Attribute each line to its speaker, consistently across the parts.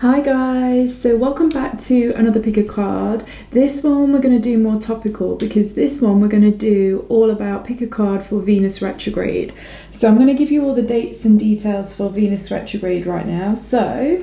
Speaker 1: Hi guys, so welcome back to another pick a card. This one we're going to do more topical because this one we're going to do all about pick a card for Venus retrograde. So I'm going to give you all the dates and details for Venus retrograde right now. So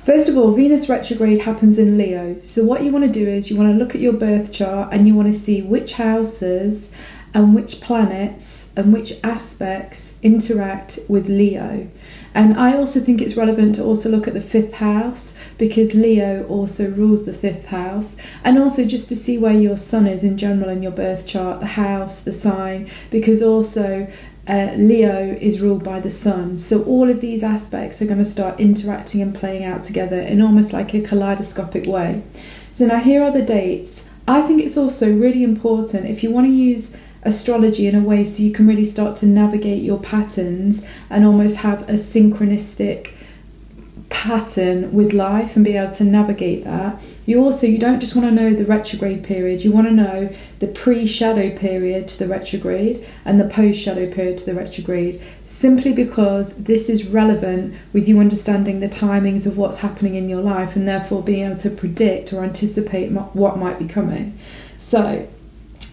Speaker 1: first of all, Venus retrograde happens in Leo. So what you want to do is you want to look at your birth chart and you want to see which houses and which planets and which aspects interact with Leo. And I also think it's relevant to also look at the 5th house because Leo also rules the 5th house, and also just to see where your sun is in general in your birth chart, the house, the sign, because also Leo is ruled by the sun. So all of these aspects are going to start interacting and playing out together in almost like a kaleidoscopic way. So now here are the dates. I think it's also really important if you want to use astrology in a way so you can really start to navigate your patterns and almost have a synchronistic pattern with life and be able to navigate that. You don't just want to know the retrograde period, you want to know the pre-shadow period to the retrograde and the post-shadow period to the retrograde, simply because this is relevant with you understanding the timings of what's happening in your life and therefore being able to predict or anticipate what might be coming. So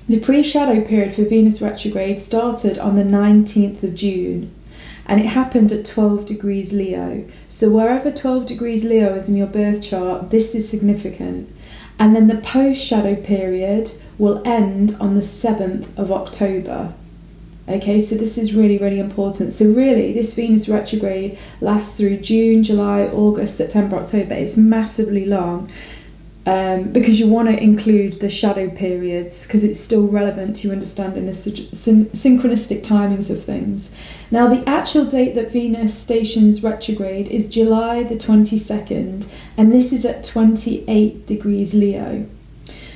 Speaker 1: the pre-shadow period for Venus retrograde started on the 19th of June and it happened at 12 degrees Leo. So wherever 12 degrees Leo is in your birth chart, this is significant. And then the post-shadow period will end on the 7th of October. Okay, so this is really, really important. So really, this Venus retrograde lasts through June, July, August, September, October. It's massively long. Because you want to include the shadow periods because it's still relevant to understanding the synchronistic timings of things. Now the actual date that Venus stations retrograde is July the 22nd, and this is at 28 degrees Leo.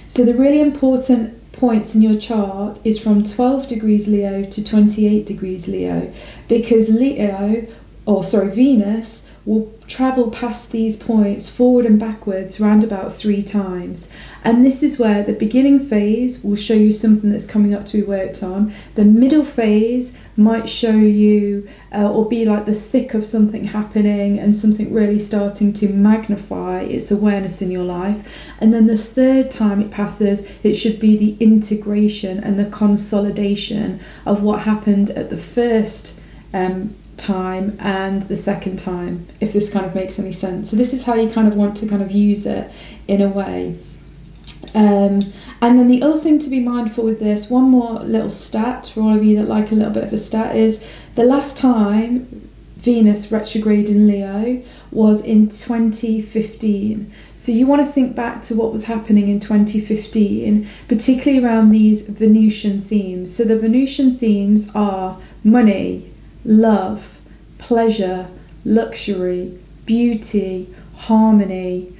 Speaker 1: So the really important points in your chart is from 12 degrees Leo to 28 degrees Leo, because Venus will travel past these points forward and backwards round about 3 times. And this is where the beginning phase will show you something that's coming up to be worked on. The middle phase might show you or be like the thick of something happening and something really starting to magnify its awareness in your life. And then the third time it passes, it should be the integration and the consolidation of what happened at the first time and the second time, if this kind of makes any sense. So this is how you kind of want to kind of use it in a way. And then the other thing to be mindful with this, one more little stat for all of you that like a little bit of a stat, is the last time Venus retrograde in Leo was in 2015. So you want to think back to what was happening in 2015, particularly around these Venusian themes. So the Venusian themes are money, love, pleasure, luxury, beauty, harmony,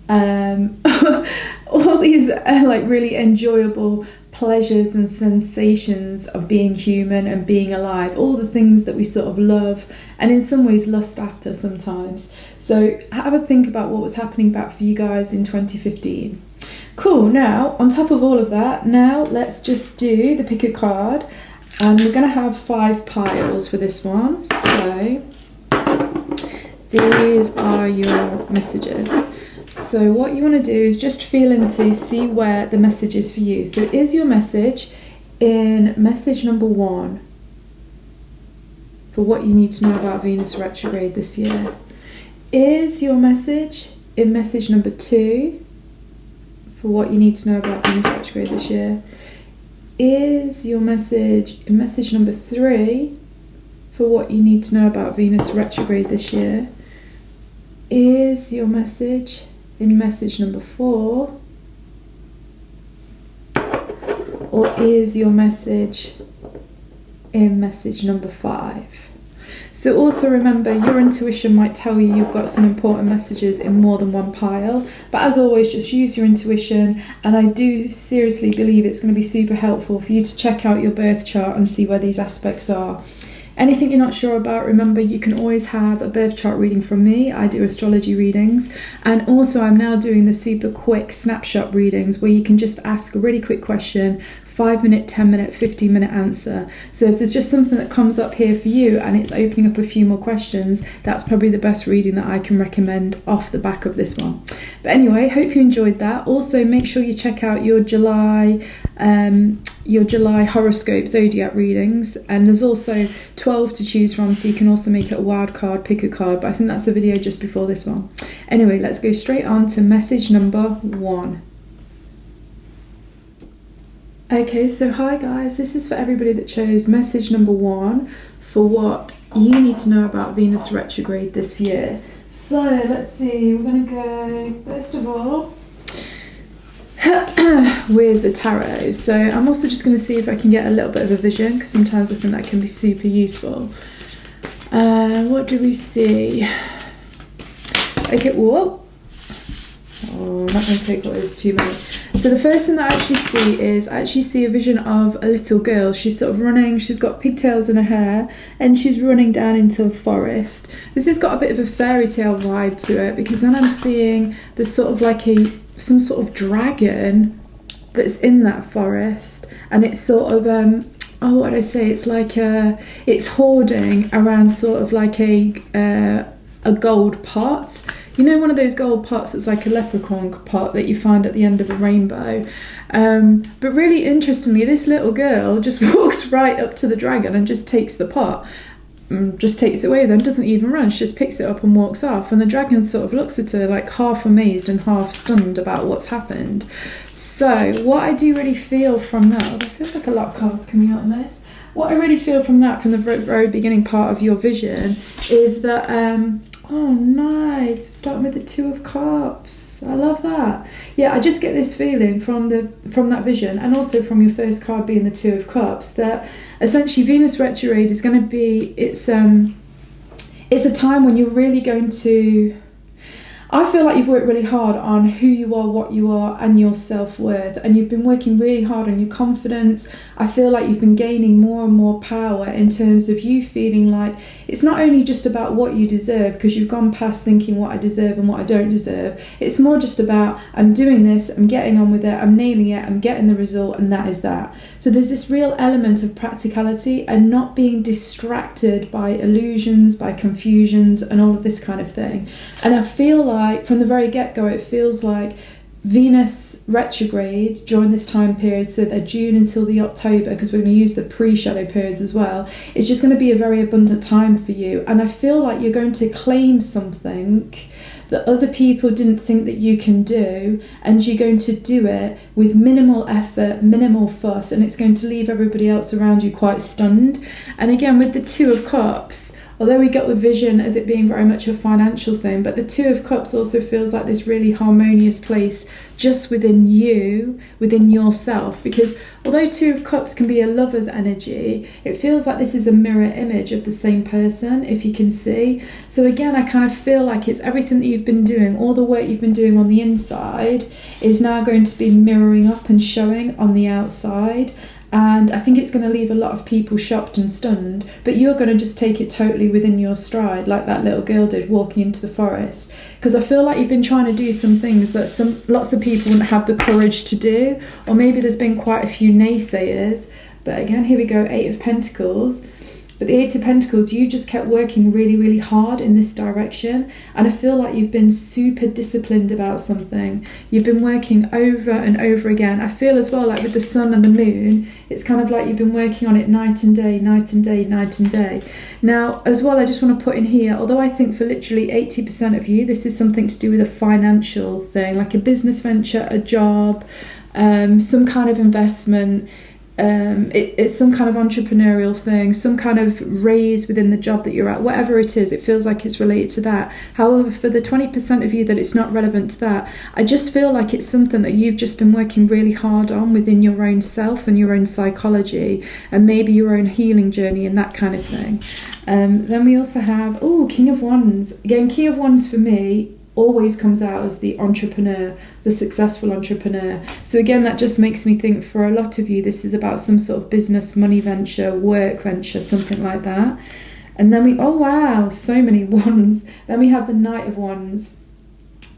Speaker 1: all these like really enjoyable pleasures and sensations of being human and being alive, all the things that we sort of love and in some ways lust after sometimes. So have a think about what was happening back for you guys in 2015. Cool. Now on top of all of that, now let's just do the pick a card. And we're going to have 5 piles for this one. So these are your messages. So what you want to do is just feel into, see where the message is for you. So is your message in message number 1 for what you need to know about Venus retrograde this year? Is your message in message number 2 for what you need to know about Venus retrograde this year? Is your message in message number 3 for what you need to know about Venus retrograde this year? Is your message in message number 4? Or is your message in message number 5? So also remember, your intuition might tell you you've got some important messages in more than one pile, but as always, just use your intuition, and I do seriously believe it's going to be super helpful for you to check out your birth chart and see where these aspects are. Anything you're not sure about, remember you can always have a birth chart reading from me. I do astrology readings, and also I'm now doing the super quick snapshot readings where you can just ask a really quick question, 5-minute, 10-minute, 15-minute answer. So if there's just something that comes up here for you and it's opening up a few more questions, that's probably the best reading that I can recommend off the back of this one. But anyway, hope you enjoyed that. Also, make sure you check out your July horoscope zodiac readings, and there's also 12 to choose from, so you can also make it a wild card, pick a card, but I think that's the video just before this one. Anyway, let's go straight on to message number 1. Okay, so hi guys, this is for everybody that chose message number 1 for what you need to know about Venus retrograde this year. So let's see, we're going to go first of all with the tarot. So I'm also just going to see if I can get a little bit of a vision, because sometimes I think that can be super useful. What do we see? Okay, whoa. Oh, I'm not going to take what is too many. So the first thing that I actually see a vision of a little girl. She's sort of running, she's got pigtails in her hair, and she's running down into a forest. This has got a bit of a fairy tale vibe to it, because then I'm seeing there's sort of like some sort of dragon that's in that forest, and it's sort of what would I say? It's like it's hoarding around sort of like a gold pot. You know, one of those gold pots that's like a leprechaun pot that you find at the end of a rainbow. But really interestingly, this little girl just walks right up to the dragon and just takes the pot, just takes it away, then doesn't even run. She just picks it up and walks off, and the dragon sort of looks at her like half amazed and half stunned about what's happened. So what I do really feel from that, there feels like a lot of cards coming out on this. What I really feel from that, from the very beginning part of your vision, is that oh nice, starting with the 2 of Cups. I love that. Yeah, I just get this feeling from that vision, and also from your first card being the 2 of Cups, that essentially Venus retrograde is going to be, it's a time when you're really going to, I feel like you've worked really hard on who you are, what you are, and your self-worth, and you've been working really hard on your confidence. I feel like you've been gaining more and more power in terms of you feeling like it's not only just about what you deserve, because you've gone past thinking what I deserve and what I don't deserve. It's more just about, I'm doing this, I'm getting on with it, I'm nailing it, I'm getting the result, and that is that. So there's this real element of practicality and not being distracted by illusions, by confusions, and all of this kind of thing. And I feel like from the very get-go, it feels like Venus retrograde during this time period, so the June until the October, because we're going to use the pre-shadow periods as well, it's just going to be a very abundant time for you. And I feel like you're going to claim something that other people didn't think that you can do, and you're going to do it with minimal effort, minimal fuss, and it's going to leave everybody else around you quite stunned. And again, with the 2 of Cups, although we got the vision as it being very much a financial thing, but the 2 of Cups also feels like this really harmonious place just within you, within yourself, because although 2 of Cups can be a lover's energy, it feels like this is a mirror image of the same person, if you can see. So again, I kind of feel like it's everything that you've been doing, all the work you've been doing on the inside is now going to be mirroring up and showing on the outside. And I think it's going to leave a lot of people shocked and stunned, but you're going to just take it totally within your stride, like that little girl did walking into the forest. Because I feel like you've been trying to do some things that lots of people wouldn't have the courage to do, or maybe there's been quite a few naysayers. But again, here we go, 8 of Pentacles. But the 8 of Pentacles, you just kept working really, really hard in this direction. And I feel like you've been super disciplined about something. You've been working over and over again. I feel as well like with the sun and the moon, it's kind of like you've been working on it night and day, night and day, night and day. Now, as well, I just want to put in here, although I think for literally 80% of you, this is something to do with a financial thing, like a business venture, a job, some kind of investment. It's some kind of entrepreneurial thing, some kind of raise within the job that you're at, whatever it is, it feels like it's related to that. However, for the 20% of you that it's not relevant to that, I just feel like it's something that you've just been working really hard on within your own self and your own psychology, and maybe your own healing journey and that kind of thing. Then we also have, King of Wands. Again, King of Wands for me, always comes out as the entrepreneur, the successful entrepreneur. So again, that just makes me think for a lot of you, this is about some sort of business, money venture, work venture, something like that. And then oh wow, so many wands. Then we have the Knight of Wands.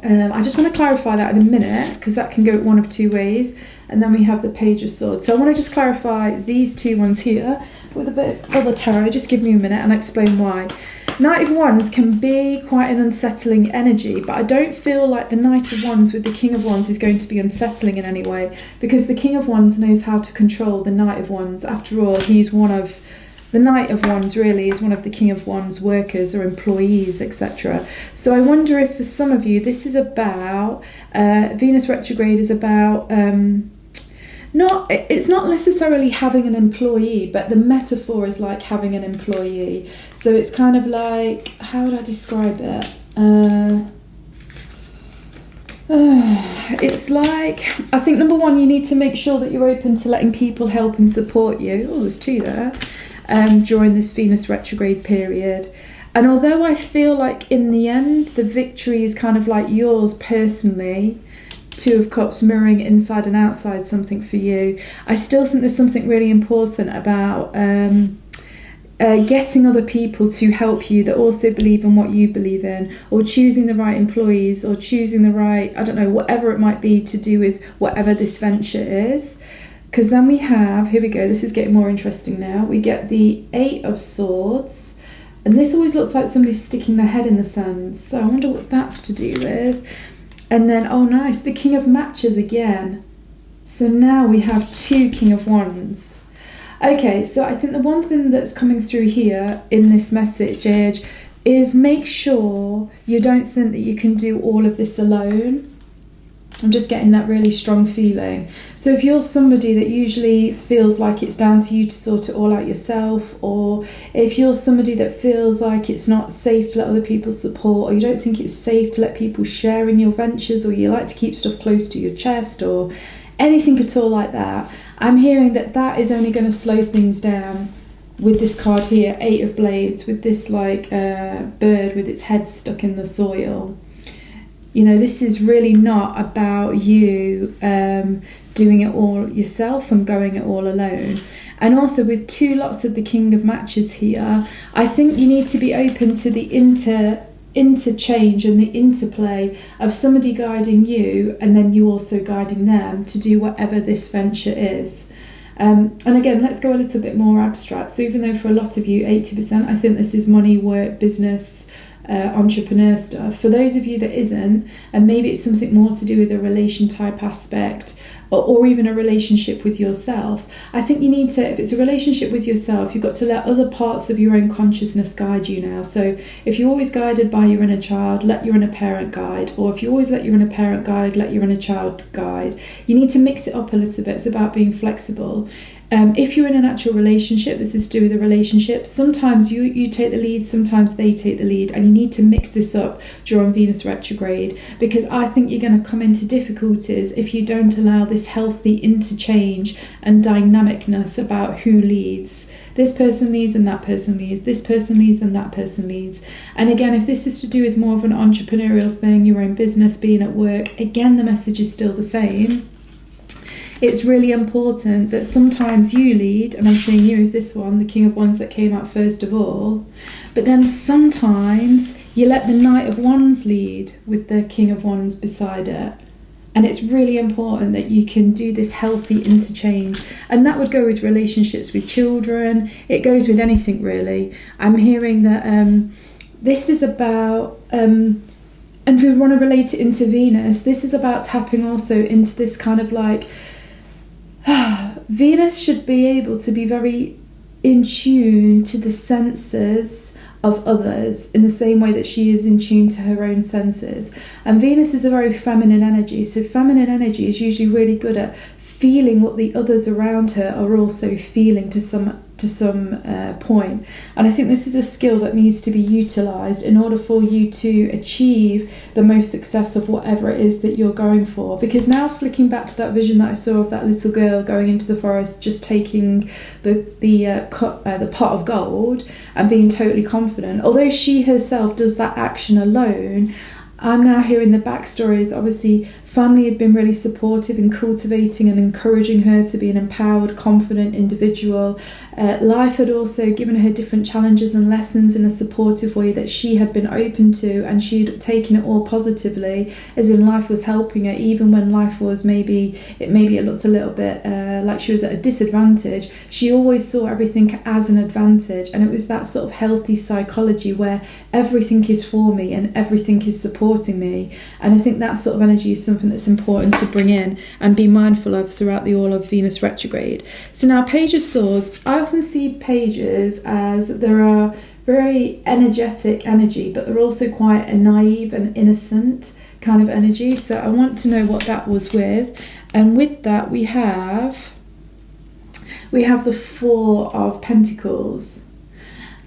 Speaker 1: I just want to clarify that in a minute, because that can go one of two ways. And then we have the Page of Swords. So I want to just clarify these two ones here with a bit of other tarot. Just give me a minute and I'll explain why. Knight of Wands can be quite an unsettling energy, but I don't feel like the Knight of Wands with the King of Wands is going to be unsettling in any way, because the King of Wands knows how to control the Knight of Wands. After all, the Knight of Wands really is one of the King of Wands workers or employees, etc. So I wonder if for some of you this is about, Venus retrograde is about, it's not necessarily having an employee, but the metaphor is like having an employee. So it's kind of like, how would I describe it? It's like, I think number one, you need to make sure that you're open to letting people help and support you. Oh, there's two there. During this Venus retrograde period. And although I feel like in the end the victory is kind of like yours personally, Two of Cups mirroring inside and outside something for you, I still think there's something really important about getting other people to help you that also believe in what you believe in, or choosing the right employees, or choosing the right, I don't know, whatever it might be to do with whatever this venture is. Because then we have, here we go, this is getting more interesting now. We get the Eight of Swords. And this always looks like somebody's sticking their head in the sand. So I wonder what that's to do with. And then, oh nice, the King of Matches again. So now we have two King of Wands. Okay, so I think the one thing that's coming through here in this message, Age, is make sure you don't think that you can do all of this alone. I'm just getting that really strong feeling. So if you're somebody that usually feels like it's down to you to sort it all out yourself, or if you're somebody that feels like it's not safe to let other people support, or you don't think it's safe to let people share in your ventures, or you like to keep stuff close to your chest, or anything at all like that, I'm hearing that that is only going to slow things down with this card here, Eight of Blades, with this like bird with its head stuck in the soil. You know, this is really not about you doing it all yourself and going it all alone. And also with two lots of the King of Matches here, I think you need to be open to the interchange and the interplay of somebody guiding you and then you also guiding them to do whatever this venture is. And again, let's go a little bit more abstract. So even though for a lot of you, 80%, I think this is money, work, business, entrepreneur stuff. For those of you that isn't, and maybe it's something more to do with a relation type aspect, or even a relationship with yourself, I think you need to, if it's a relationship with yourself, you've got to let other parts of your own consciousness guide you now. So if you're always guided by your inner child, let your inner parent guide, or if you always let your inner parent guide, let your inner child guide. You need to mix it up a little bit. It's about being flexible. If you're in a natural relationship, this is to do with a relationship, sometimes you take the lead, sometimes they take the lead, and you need to mix this up during Venus retrograde, because I think you're going to come into difficulties if you don't allow this healthy interchange and dynamicness about who leads. This person leads and that person leads, this person leads and that person leads. And again, if this is to do with more of an entrepreneurial thing, your own business, being at work, again, the message is still the same. It's really important that sometimes you lead, and I'm seeing you as this one, the King of Wands that came out first of all, but then sometimes you let the Knight of Wands lead with the King of Wands beside it. And it's really important that you can do this healthy interchange. And that would go with relationships with children. It goes with anything really. I'm hearing that this is about, and if we want to relate it into Venus, this is about tapping also into this kind of like, Venus should be able to be very in tune to the senses of others in the same way that she is in tune to her own senses. And Venus is a very feminine energy, so feminine energy is usually really good at feeling what the others around her are also feeling to some point. And I think this is a skill that needs to be utilised in order for you to achieve the most success of whatever it is that you're going for. Because now, flicking back to that vision that I saw of that little girl going into the forest, just taking the pot of gold and being totally confident, although she herself does that action alone, I'm now hearing the backstories. Obviously, family had been really supportive in cultivating and encouraging her to be an empowered, confident individual. Life had also given her different challenges and lessons in a supportive way that she had been open to, and she'd taken it all positively, as in life was helping her, even when life was maybe it looked a little bit like she was at a disadvantage. She always saw everything as an advantage, and it was that sort of healthy psychology where everything is for me and everything is supporting me. And I think that sort of energy is something that's important to bring in and be mindful of throughout the all of Venus retrograde. So now, Page of Swords, I often see pages as there are very energetic energy, but they're also quite a naive and innocent kind of energy. So I want to know what that was with. And with that, we have the Four of Pentacles.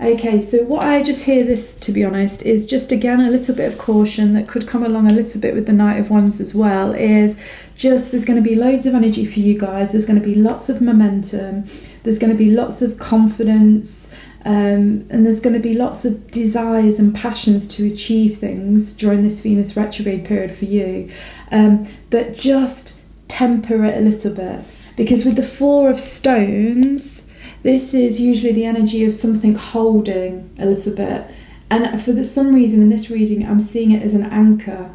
Speaker 1: Okay, so what I just hear this, to be honest, is just again a little bit of caution that could come along a little bit with the Knight of Wands as well, is just there's going to be loads of energy for you guys. There's going to be lots of momentum. There's going to be lots of confidence. And there's going to be lots of desires and passions to achieve things during this Venus retrograde period for you. But just temper it a little bit, because with the Four of Stones, this is usually the energy of something holding a little bit. And for some reason in this reading, I'm seeing it as an anchor.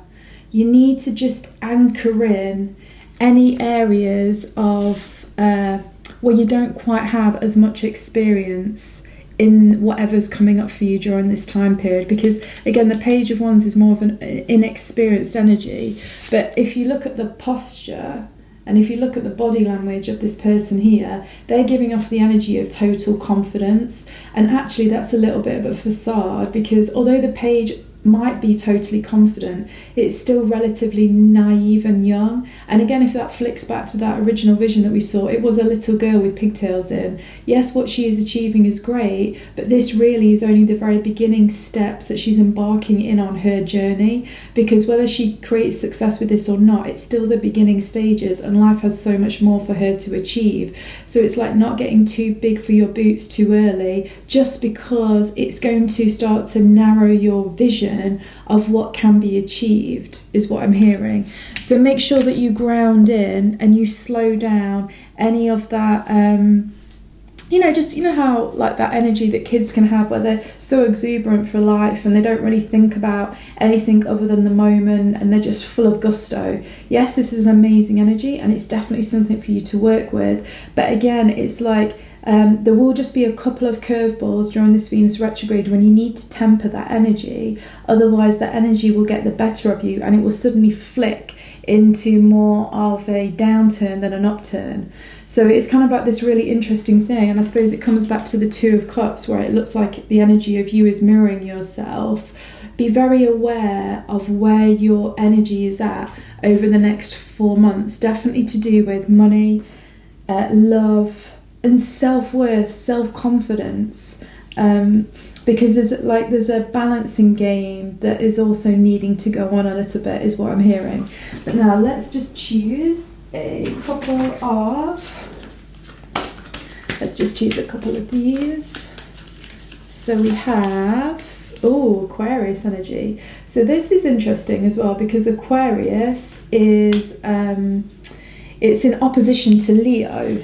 Speaker 1: You need to just anchor in any areas of where you don't quite have as much experience in whatever's coming up for you during this time period, because again, the Page of Wands is more of an inexperienced energy. But if you look at the posture, and if you look at the body language of this person here, they're giving off the energy of total confidence. And actually that's a little bit of a facade, because although the page might be totally confident, it's still relatively naive and young. And again, if that flicks back to that original vision that we saw, it was a little girl with pigtails in. Yes, what she is achieving is great, but this really is only the very beginning steps that she's embarking in on her journey, because whether she creates success with this or not, it's still the beginning stages, and life has so much more for her to achieve. So it's like not getting too big for your boots too early, just because it's going to start to narrow your vision of what can be achieved, is what I'm hearing. So make sure that you ground in and you slow down any of that just how like that energy that kids can have where they're so exuberant for life and they don't really think about anything other than the moment and they're just full of gusto. Yes, this is an amazing energy and it's definitely something for you to work with, but again, it's like there will just be a couple of curveballs during this Venus retrograde when you need to temper that energy. Otherwise, that energy will get the better of you and it will suddenly flick into more of a downturn than an upturn. So it's kind of like this really interesting thing, and I suppose it comes back to the Two of Cups, where it looks like the energy of you is mirroring yourself. Be very aware of where your energy is at over the next 4 months, definitely to do with money, love, and self-worth, self-confidence, because there's a balancing game that is also needing to go on a little bit, is what I'm hearing. But now let's just choose a couple of these. So we have Aquarius energy. So this is interesting as well, because Aquarius is it's in opposition to Leo.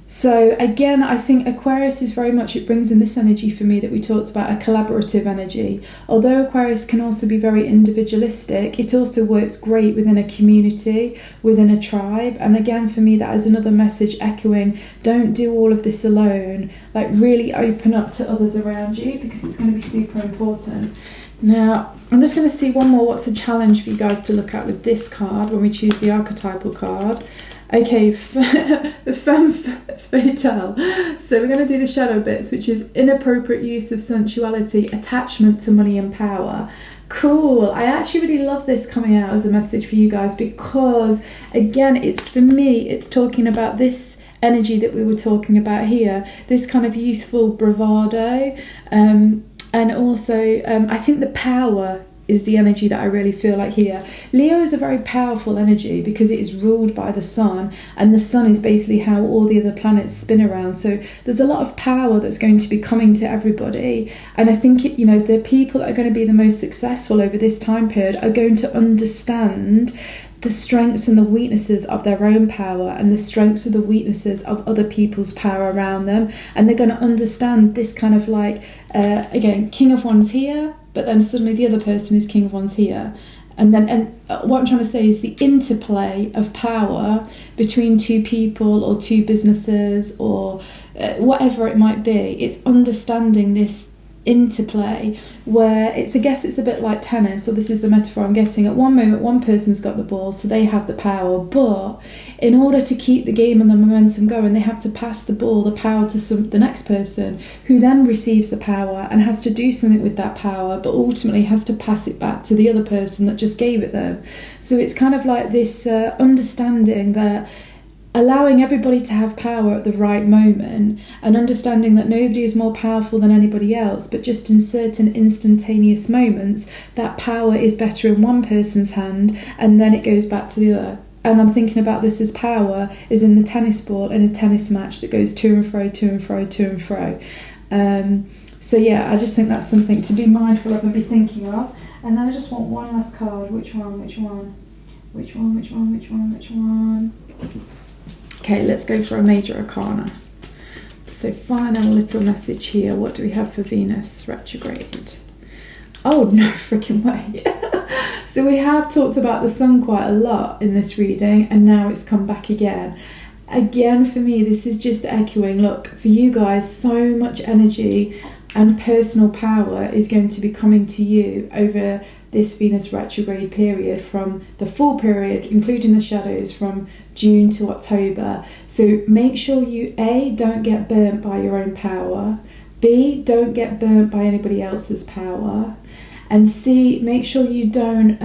Speaker 1: So again, I think Aquarius is very much, it brings in this energy for me that we talked about, a collaborative energy. Although Aquarius can also be very individualistic, it also works great within a community, within a tribe. And again, for me, that is another message echoing, don't do all of this alone. Like really open up to others around you, because it's going to be super important. Now, I'm just going to see one more, what's a challenge for you guys to look at with this card when we choose the archetypal card. Okay, femme fatale. So we're going to do the shadow bits, which is inappropriate use of sensuality, attachment to money and power. Cool. I actually really love this coming out as a message for you guys, because again, for me, it's talking about this energy that we were talking about here, this kind of youthful bravado, and also I think the power is the energy that I really feel like here. Leo is a very powerful energy because it is ruled by the sun, and the sun is basically how all the other planets spin around. So there's a lot of power that's going to be coming to everybody, and I think the people that are going to be the most successful over this time period are going to understand the strengths and the weaknesses of their own power and the strengths and the weaknesses of other people's power around them, and they're going to understand this kind of like again, King of Wands here, but then suddenly the other person is King of Wands here. And what I'm trying to say is the interplay of power between two people or two businesses or whatever it might be. It's understanding this interplay where I guess it's a bit like tennis, or this is the metaphor I'm getting. At one moment one person's got the ball, so they have the power, but in order to keep the game and the momentum going, they have to pass the power to the next person, who then receives the power and has to do something with that power, but ultimately has to pass it back to the other person that just gave it them. So it's kind of like this understanding that allowing everybody to have power at the right moment, and understanding that nobody is more powerful than anybody else, but just in certain instantaneous moments that power is better in one person's hand and then it goes back to the other. And I'm thinking about this as power is in the tennis ball in a tennis match that goes to and fro, to and fro, to and fro. So yeah, I just think that's something to be mindful of and be thinking of. And then I just want one last card. Which one? Okay, let's go for a major arcana. So final little message here. What do we have for Venus retrograde? Oh, no freaking way. So we have talked about the sun quite a lot in this reading, and now it's come back again. Again, for me, this is just echoing, look, for you guys, so much energy and personal power is going to be coming to you over this Venus retrograde period, from the full period, including the shadows, from June to October. So make sure you, A, don't get burnt by your own power, B, don't get burnt by anybody else's power, and C, make sure you don't,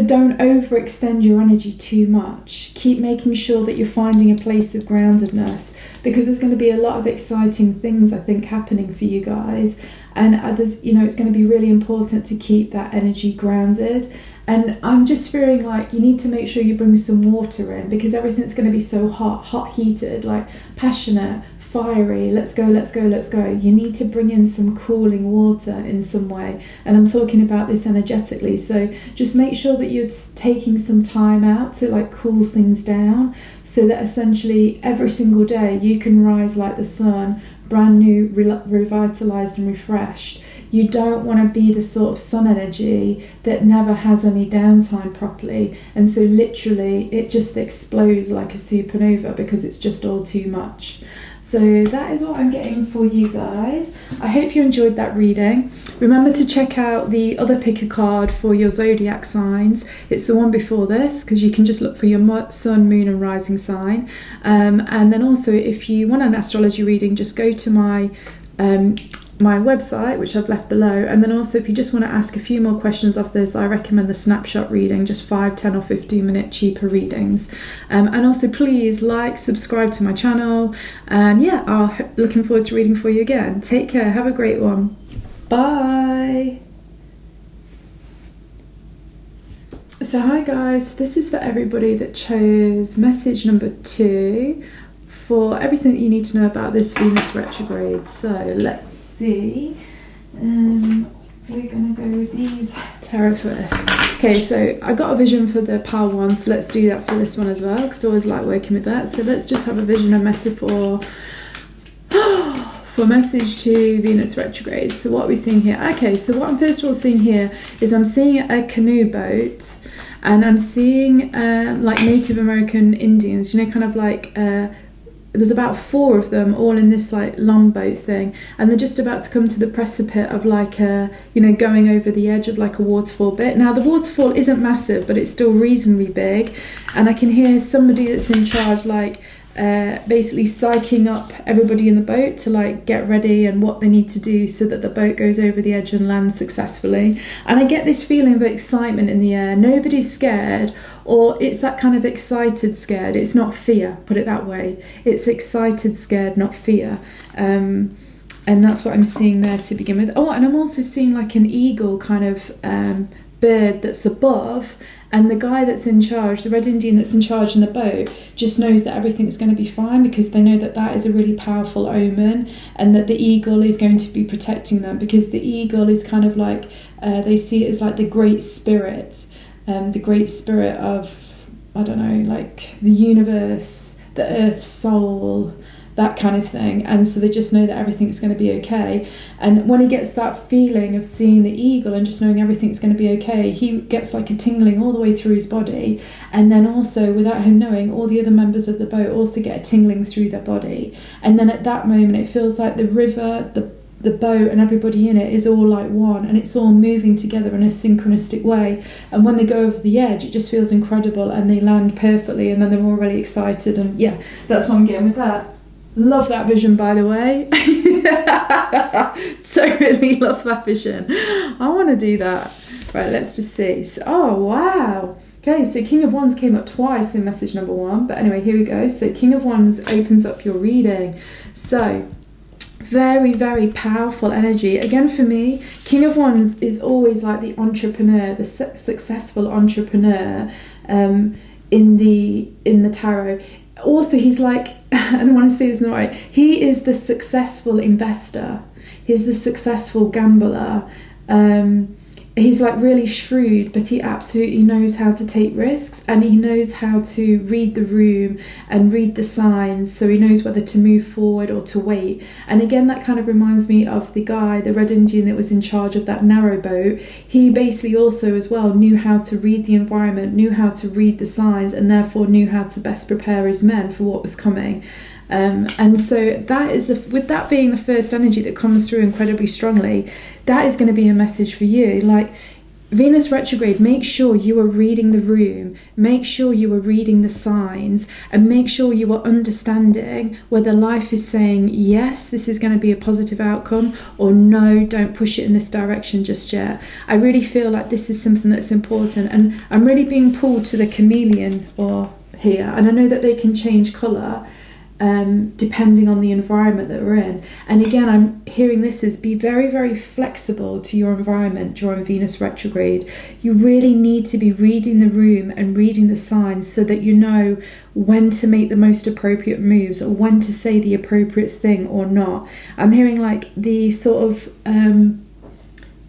Speaker 1: don't overextend your energy too much. Keep making sure that you're finding a place of groundedness, because there's going to be a lot of exciting things, I think, happening for you guys. And others, it's going to be really important to keep that energy grounded. And I'm just feeling like you need to make sure you bring some water in, because everything's going to be so hot heated, like passionate, fiery, let's go. You need to bring in some cooling water in some way, and I'm talking about this energetically. So just make sure that you're taking some time out to like cool things down, so that essentially every single day you can rise like the sun, brand new, revitalized and refreshed. You don't want to be the sort of sun energy that never has any downtime properly, and so literally it just explodes like a supernova because it's just all too much. So that is what I'm getting for you guys. I hope you enjoyed that reading. Remember to check out the other pick a card for your zodiac signs. It's the one before this, because you can just look for your sun, moon and rising sign. And then also, if you want an astrology reading, just go to my website, which I've left below. And then also, if you just want to ask a few more questions of this, I recommend the snapshot reading, just 5, 10 or 15 minute cheaper readings. And also please like, subscribe to my channel, and yeah, I'm looking forward to reading for you again. Take care, have a great one, bye. So hi guys, this is for everybody that chose message number 2 for everything that you need to know about this Venus retrograde. So let's see. We're gonna go with these tarot first. Okay, so I got a vision for the pile one, so let's do that for this one as well, because I always like working with that. So let's just have a vision and metaphor for message to Venus retrograde. So what are we seeing here? Okay, so what I'm first of all seeing here is I'm seeing a canoe boat, and I'm seeing like Native American Indians, kind of like there's about 4 of them all in this like longboat thing, and they're just about to come to the precipice of like a, going over the edge of like a waterfall bit. Now the waterfall isn't massive, but it's still reasonably big, and I can hear somebody that's in charge like basically psyching up everybody in the boat to like get ready and what they need to do so that the boat goes over the edge and lands successfully. And I get this feeling of excitement in the air. Nobody's scared. or it's that kind of excited scared. It's not fear, put it that way. It's excited scared, not fear. And that's what I'm seeing there to begin with. Oh, and I'm also seeing like an eagle kind of bird that's above, and the guy that's in charge, the Red Indian that's in charge in the boat, just knows that everything's going to be fine, because they know that that is a really powerful omen, and that the eagle is going to be protecting them, because the eagle is kind of like, they see it as like the great spirit of, I don't know, like the universe, the earth soul, that kind of thing. And so they just know that everything's going to be okay. And when he gets that feeling of seeing the eagle and just knowing everything's going to be okay, he gets like a tingling all the way through his body. And then also, without him knowing, all the other members of the boat also get a tingling through their body. And then at that moment, it feels like the river, the boat and everybody in it is all like one, and it's all moving together in a synchronistic way. And when they go over the edge, it just feels incredible, and they land perfectly, and then they're all really excited. And yeah, that's what I'm getting with that. Love that vision, by the way. Totally love that vision. I want to do that. Right, let's just see. So, oh, wow. Okay, so King of Wands came up twice in message number 1. But anyway, here we go. So King of Wands opens up your reading. So very, very powerful energy. Again, for me, King of Wands is always like the entrepreneur, the successful entrepreneur in the tarot. Also, he's like, I don't want to say this in the right, he is the successful investor. He's the successful gambler. He's like really shrewd, but he absolutely knows how to take risks, and he knows how to read the room and read the signs, so he knows whether to move forward or to wait. And again, that kind of reminds me of the guy, the Red Indian that was in charge of that narrow boat. He basically also as well knew how to read the environment, knew how to read the signs, and therefore knew how to best prepare his men for what was coming. And so that is with that being the first energy that comes through incredibly strongly, that is going to be a message for you. Like Venus retrograde, make sure you are reading the room, make sure you are reading the signs, and make sure you are understanding whether life is saying, yes, this is going to be a positive outcome, or no, don't push it in this direction just yet. I really feel like this is something that's important, and I'm really being pulled to the chameleon here, and I know that they can change colour depending on the environment that we're in. And again, I'm hearing this as be very, very flexible to your environment during Venus retrograde. You really need to be reading the room and reading the signs so that you know when to make the most appropriate moves, or when to say the appropriate thing or not. I'm hearing like the sort of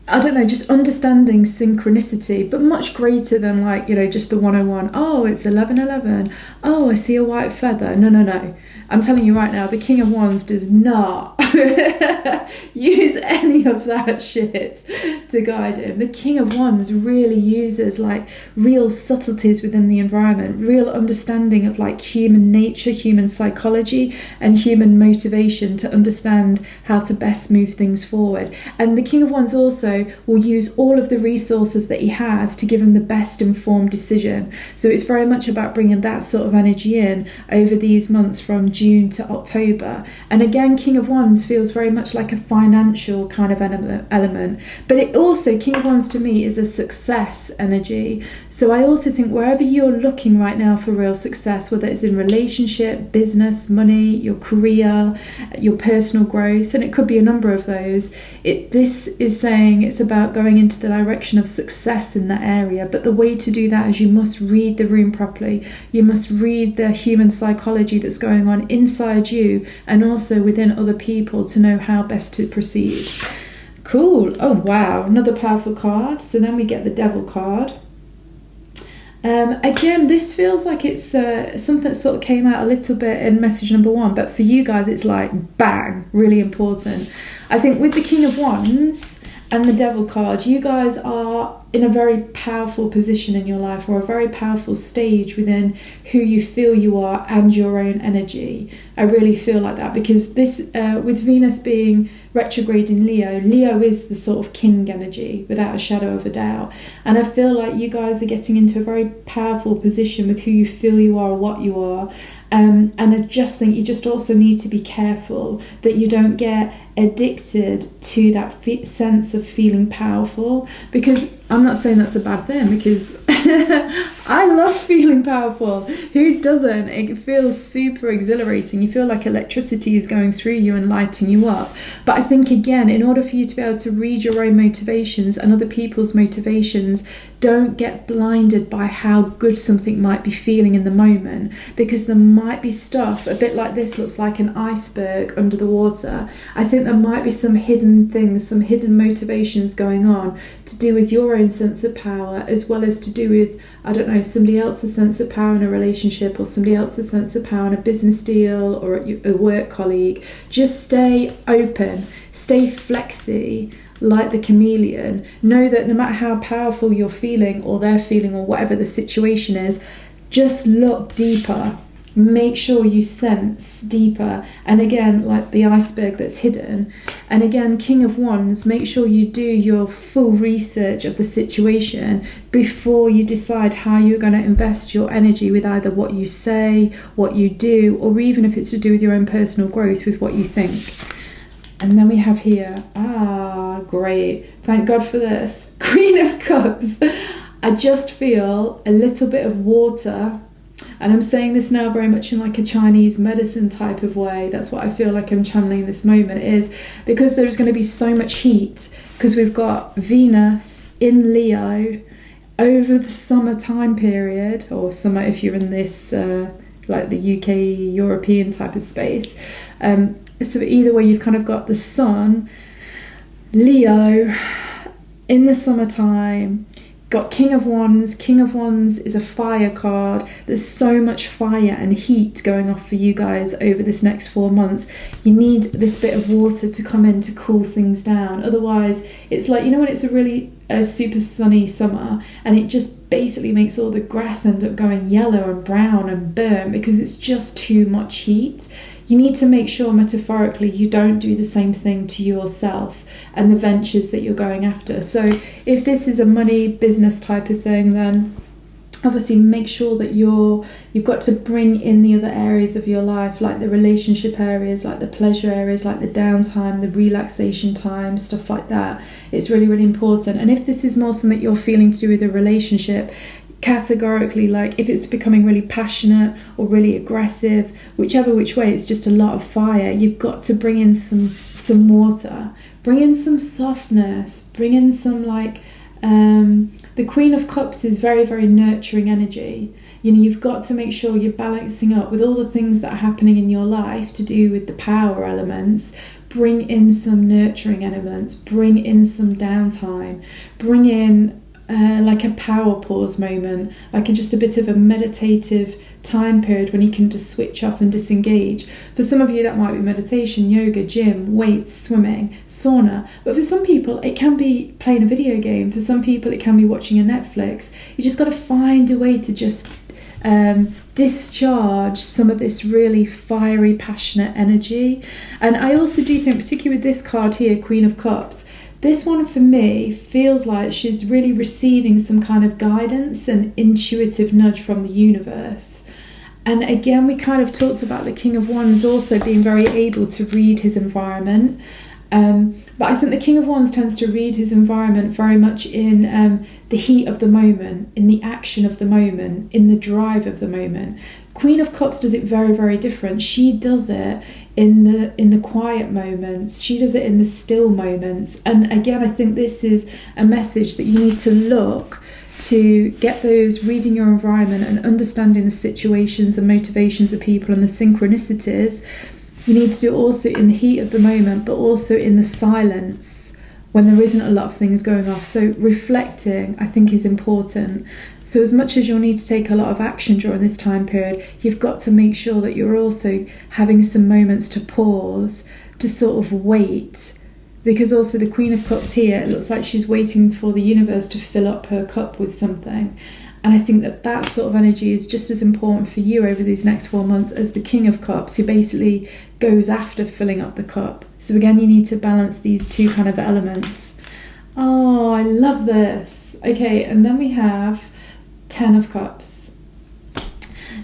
Speaker 1: I don't know, just understanding synchronicity, but much greater than like, you know, just the 101. Oh, it's 11:11. Oh, I see a white feather. No. I'm telling you right now, the King of Wands does not use any of that shit to guide him. The King of Wands really uses like real subtleties within the environment, real understanding of like human nature, human psychology, and human motivation to understand how to best move things forward. And the King of Wands also will use all of the resources that he has to give him the best informed decision. So it's very much about bringing that sort of energy in over these months from June to October. And again, King of Wands feels very much like a financial kind of element, but it also, King of Wands to me is a success energy. So I also think wherever you're looking right now for real success, whether it's in relationship, business, money, your career, your personal growth, and it could be a number of those, this is saying it's about going into the direction of success in that area. But the way to do that is you must read the room properly. You must read the human psychology that's going on inside you and also within other people to know how best to proceed. Cool. Oh wow, another powerful card. So then we get the Devil card. Again, this feels like it's something that sort of came out a little bit in message number 1, but for you guys it's like bang, really important. I think with the King of Wands and the Devil card, you guys are in a very powerful position in your life, or a very powerful stage within who you feel you are and your own energy. I really feel like that, because this with Venus being retrograde in Leo is the sort of king energy without a shadow of a doubt. And I feel like you guys are getting into a very powerful position with who you feel you are, what you are. And I just think you just also need to be careful that you don't get addicted to that sense of feeling powerful, because I'm not saying that's a bad thing, because I love feeling powerful. Who doesn't? It feels super exhilarating. You feel like electricity is going through you and lighting you up. But I think, again, in order for you to be able to read your own motivations and other people's motivations, don't get blinded by how good something might be feeling in the moment, because there might be stuff, a bit like this looks like an iceberg under the water. I think there might be some hidden things, some hidden motivations going on to do with your own sense of power, as well as to do with, I don't know, somebody else's sense of power in a relationship, or somebody else's sense of power in a business deal, or a work colleague. Just stay open, stay flexy, like the chameleon. Know that no matter how powerful you're feeling, or they're feeling, or whatever the situation is, just look deeper. Make sure you sense deeper. And again, like the iceberg that's hidden. And again, King of Wands, make sure you do your full research of the situation before you decide how you're going to invest your energy with either what you say, what you do, or even if it's to do with your own personal growth, with what you think. And then we have here, great, thank God for this, Queen of Cups. I just feel a little bit of water, and I'm saying this now very much in like a Chinese medicine type of way. That's what I feel like I'm channeling this moment, is because there's going to be so much heat, because we've got Venus in Leo over the summer time period, or summer if you're in this like the UK European type of space. So either way, you've kind of got the sun, Leo, in the summertime, got King of Wands. King of Wands is a fire card. There's so much fire and heat going off for you guys over this next 4 months. You need this bit of water to come in to cool things down. Otherwise, it's like, you know when it's a super sunny summer, and it just basically makes all the grass end up going yellow and brown and burnt because it's just too much heat. You need to make sure, metaphorically, you don't do the same thing to yourself and the ventures that you're going after. So if this is a money business type of thing, then obviously make sure that you've got to bring in the other areas of your life, like the relationship areas, like the pleasure areas, like the downtime, the relaxation time, stuff like that. It's really, really important. And if this is more something that you're feeling to do with a relationship, categorically, like if it's becoming really passionate or really aggressive, whichever which way, it's just a lot of fire, you've got to bring in some water, bring in some softness, bring in some like the Queen of Cups is very, very nurturing energy. You know, you've got to make sure you're balancing up with all the things that are happening in your life to do with the power elements. Bring in some nurturing elements, bring in some downtime, bring in like a power pause moment, like just a bit of a meditative time period when you can just switch off and disengage. For some of you that might be meditation, yoga, gym, weights, swimming, sauna, but for some people it can be playing a video game. For some people it can be watching a Netflix. You just got to find a way to just discharge some of this really fiery, passionate energy. And I also do think, particularly with this card here, Queen of Cups, this one for me feels like she's really receiving some kind of guidance and intuitive nudge from the universe. And again, we kind of talked about the King of Wands also being very able to read his environment. But I think the King of Wands tends to read his environment very much in the heat of the moment, in the action of the moment, in the drive of the moment. Queen of Cups does it very, very different. She does it in the quiet moments. She does it in the still moments. And again, I think this is a message that you need to look to get those, reading your environment and understanding the situations and motivations of people and the synchronicities. You need to do it also in the heat of the moment, but also in the silence when there isn't a lot of things going off. So reflecting, I think, is important. So as much as you'll need to take a lot of action during this time period, you've got to make sure that you're also having some moments to pause, to sort of wait. Because also the Queen of Cups here, it looks like she's waiting for the universe to fill up her cup with something. And I think that that sort of energy is just as important for you over these next 4 months as the King of Cups, who basically goes after filling up the cup. So again, you need to balance these two kind of elements. Oh, I love this. Okay, and then we have Ten of Cups.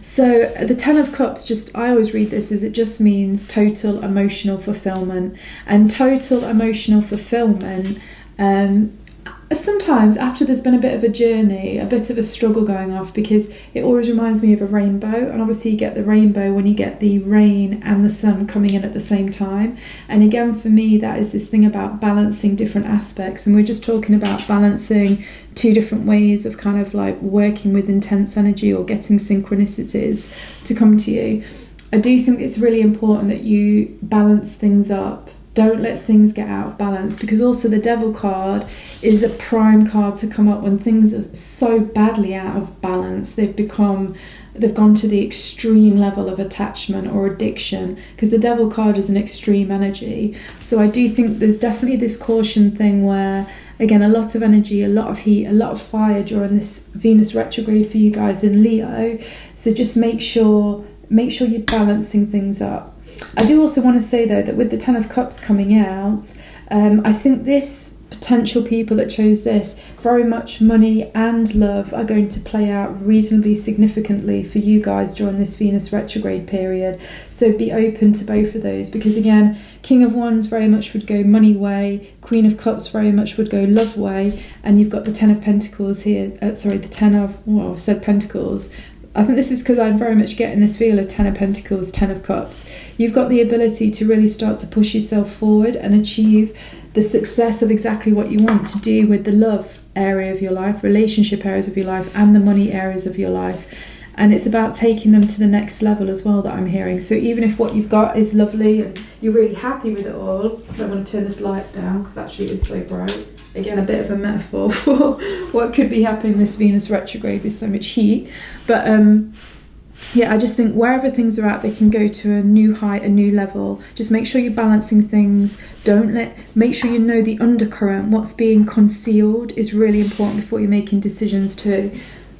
Speaker 1: So the Ten of Cups, just, I always read this as it just means total emotional fulfillment. And total emotional fulfillment, sometimes after there's been a bit of a journey, a bit of a struggle going off, because it always reminds me of a rainbow, and obviously you get the rainbow when you get the rain and the sun coming in at the same time. And again, for me, that is this thing about balancing different aspects, and we're just talking about balancing two different ways of kind of like working with intense energy or getting synchronicities to come to you. I do think it's really important that you balance things up. Don't let things get out of balance, because also the Devil card is a prime card to come up when things are so badly out of balance. They've gone to the extreme level of attachment or addiction, because the Devil card is an extreme energy. So I do think there's definitely this caution thing where, again, a lot of energy, a lot of heat, a lot of fire during this Venus retrograde for you guys in Leo. So just make sure you're balancing things up. I do also want to say, though, that with the Ten of Cups coming out, I think this potential people that chose this, very much money and love are going to play out reasonably significantly for you guys during this Venus retrograde period. So be open to both of those, because again, King of Wands very much would go money way, Queen of Cups very much would go love way, and you've got the Ten of Pentacles here, the Ten of, well, I said Pentacles. I think this is because I'm very much getting this feel of Ten of Pentacles, Ten of Cups. You've got the ability to really start to push yourself forward and achieve the success of exactly what you want to do with the love area of your life, relationship areas of your life, and the money areas of your life. And it's about taking them to the next level as well, that I'm hearing. So even if what you've got is lovely and you're really happy with it all, so I'm going to turn this light down because actually it is so bright. Again, a bit of a metaphor for what could be happening this Venus retrograde with so much heat. But yeah, I just think wherever things are at, they can go to a new height, a new level. Just make sure you're balancing things. Make sure you know the undercurrent. What's being concealed is really important before you're making decisions too.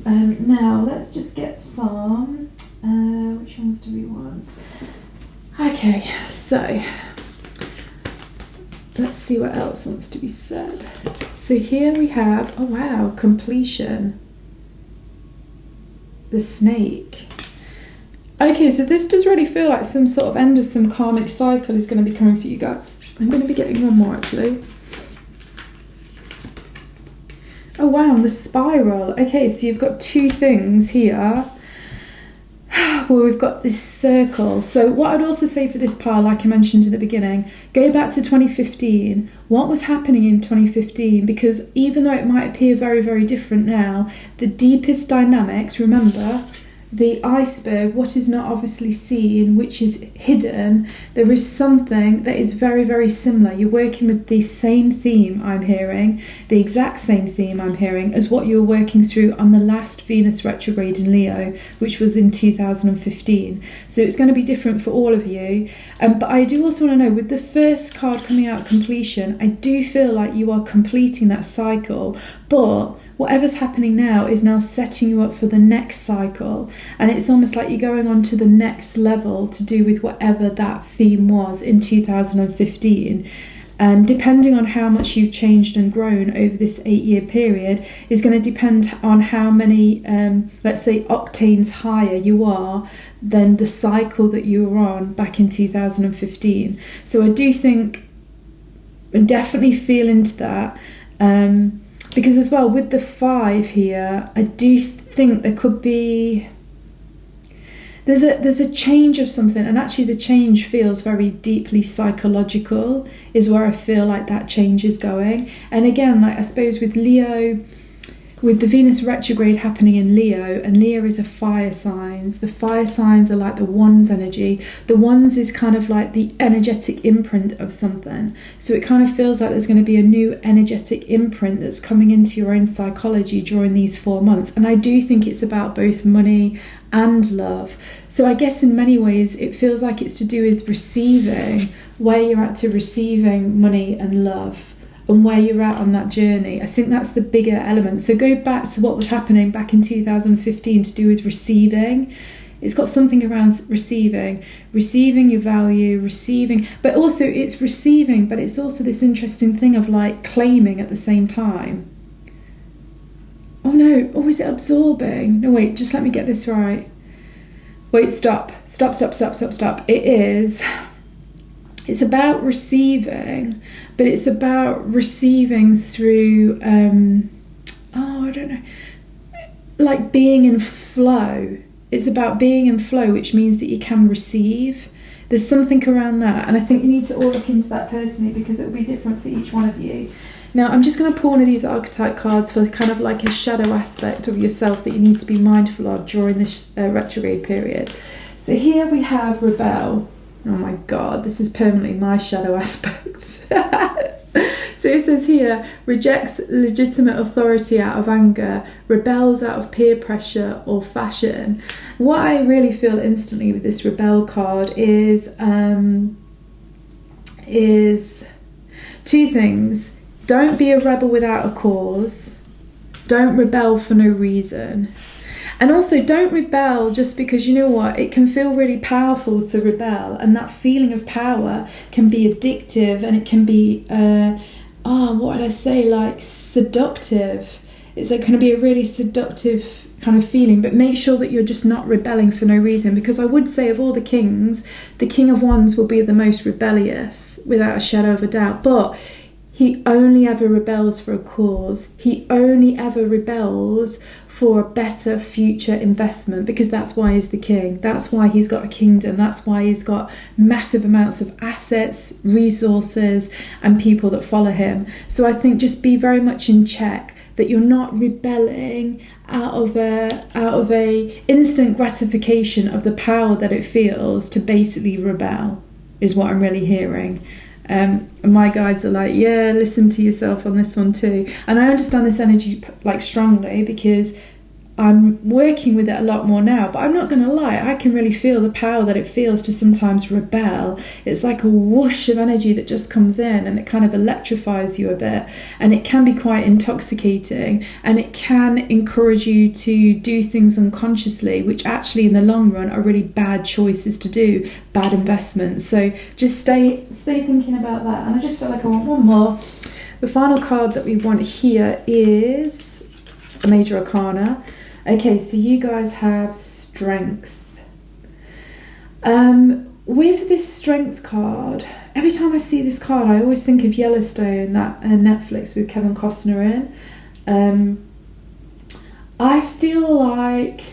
Speaker 1: Now, let's just get some. Which ones do we want? Okay, so let's see what else wants to be said. So here we have, oh wow, completion. The snake. Okay, so this does really feel like some sort of end of some karmic cycle is going to be coming for you guys. I'm going to be getting one more actually. Oh wow, and the spiral. Okay, so you've got two things here. Well, we've got this circle. So what I'd also say for this pile, like I mentioned at the beginning, go back to 2015. What was happening in 2015? Because even though it might appear very, very different now, the deepest dynamics, remember, the iceberg, what is not obviously seen, which is hidden, there is something that is very, very similar. You're working with the same theme, I'm hearing, the exact same theme I'm hearing as what you were working through on the last Venus retrograde in Leo, which was in 2015. So it's going to be different for all of you. But I do also want to know, with the first card coming out, completion, I do feel like you are completing that cycle, but whatever's happening now is now setting you up for the next cycle, and it's almost like you're going on to the next level to do with whatever that theme was in 2015. And depending on how much you've changed and grown over this 8-year period is going to depend on how many, let's say, octanes higher you are than the cycle that you were on back in 2015. So I do think, definitely feel into that. Because as well, with the 5 here, I do think there could be, there's a change of something, and actually the change feels very deeply psychological, is where I feel like that change is going. And again, like I suppose with Leo, with the Venus retrograde happening in Leo, and Leo is a fire signs. The fire signs are like the wands energy. The wands is kind of like the energetic imprint of something. So it kind of feels like there's going to be a new energetic imprint that's coming into your own psychology during these 4 months. And I do think it's about both money and love. So I guess in many ways it feels like it's to do with receiving, where you're at to receiving money and love, and where you're at on that journey. I think that's the bigger element. So go back to what was happening back in 2015 to do with receiving. It's got something around receiving your value, receiving, but also it's receiving, but it's also this interesting thing of like claiming at the same time. Oh no, or is it absorbing? No, wait, just let me get this right. Wait, stop. It is it's about receiving, but it's about receiving through, I don't know, like being in flow. It's about being in flow, which means that you can receive. There's something around that, and I think you need to all look into that personally, because it will be different for each one of you. Now, I'm just going to pull one of these archetype cards for kind of like a shadow aspect of yourself that you need to be mindful of during this retrograde period. So here we have Rebel. Oh my God, this is permanently my shadow aspect. So it says here, rejects legitimate authority out of anger, rebels out of peer pressure or fashion. What I really feel instantly with this Rebel card is two things. Don't be a rebel without a cause. Don't rebel for no reason. And also, don't rebel just because, you know what, it can feel really powerful to rebel, and that feeling of power can be addictive, and it can be, what would I say, like seductive. It's like going to be a really seductive kind of feeling, but make sure that you're just not rebelling for no reason, because I would say of all the kings, the King of Wands will be the most rebellious, without a shadow of a doubt, but he only ever rebels for a cause. He only ever rebels for a better future investment, because that's why he's the king. That's why he's got a kingdom. That's why he's got massive amounts of assets, resources, and people that follow him. So I think just be very much in check that you're not rebelling out of a instant gratification of the power that it feels to basically rebel, is what I'm really hearing. And my guides are like, yeah, listen to yourself on this one too. And I understand this energy like strongly, because I'm working with it a lot more now, but I'm not going to lie, I can really feel the power that it feels to sometimes rebel. It's like a whoosh of energy that just comes in, and it kind of electrifies you a bit, and it can be quite intoxicating, and it can encourage you to do things unconsciously, which actually in the long run are really bad choices to do, bad investments. So just stay thinking about that. And I just felt like I want one more. The final card that we want here is Major Arcana. Okay, so you guys have Strength. With this Strength card, every time I see this card, I always think of Yellowstone, that Netflix with Kevin Costner in. I feel like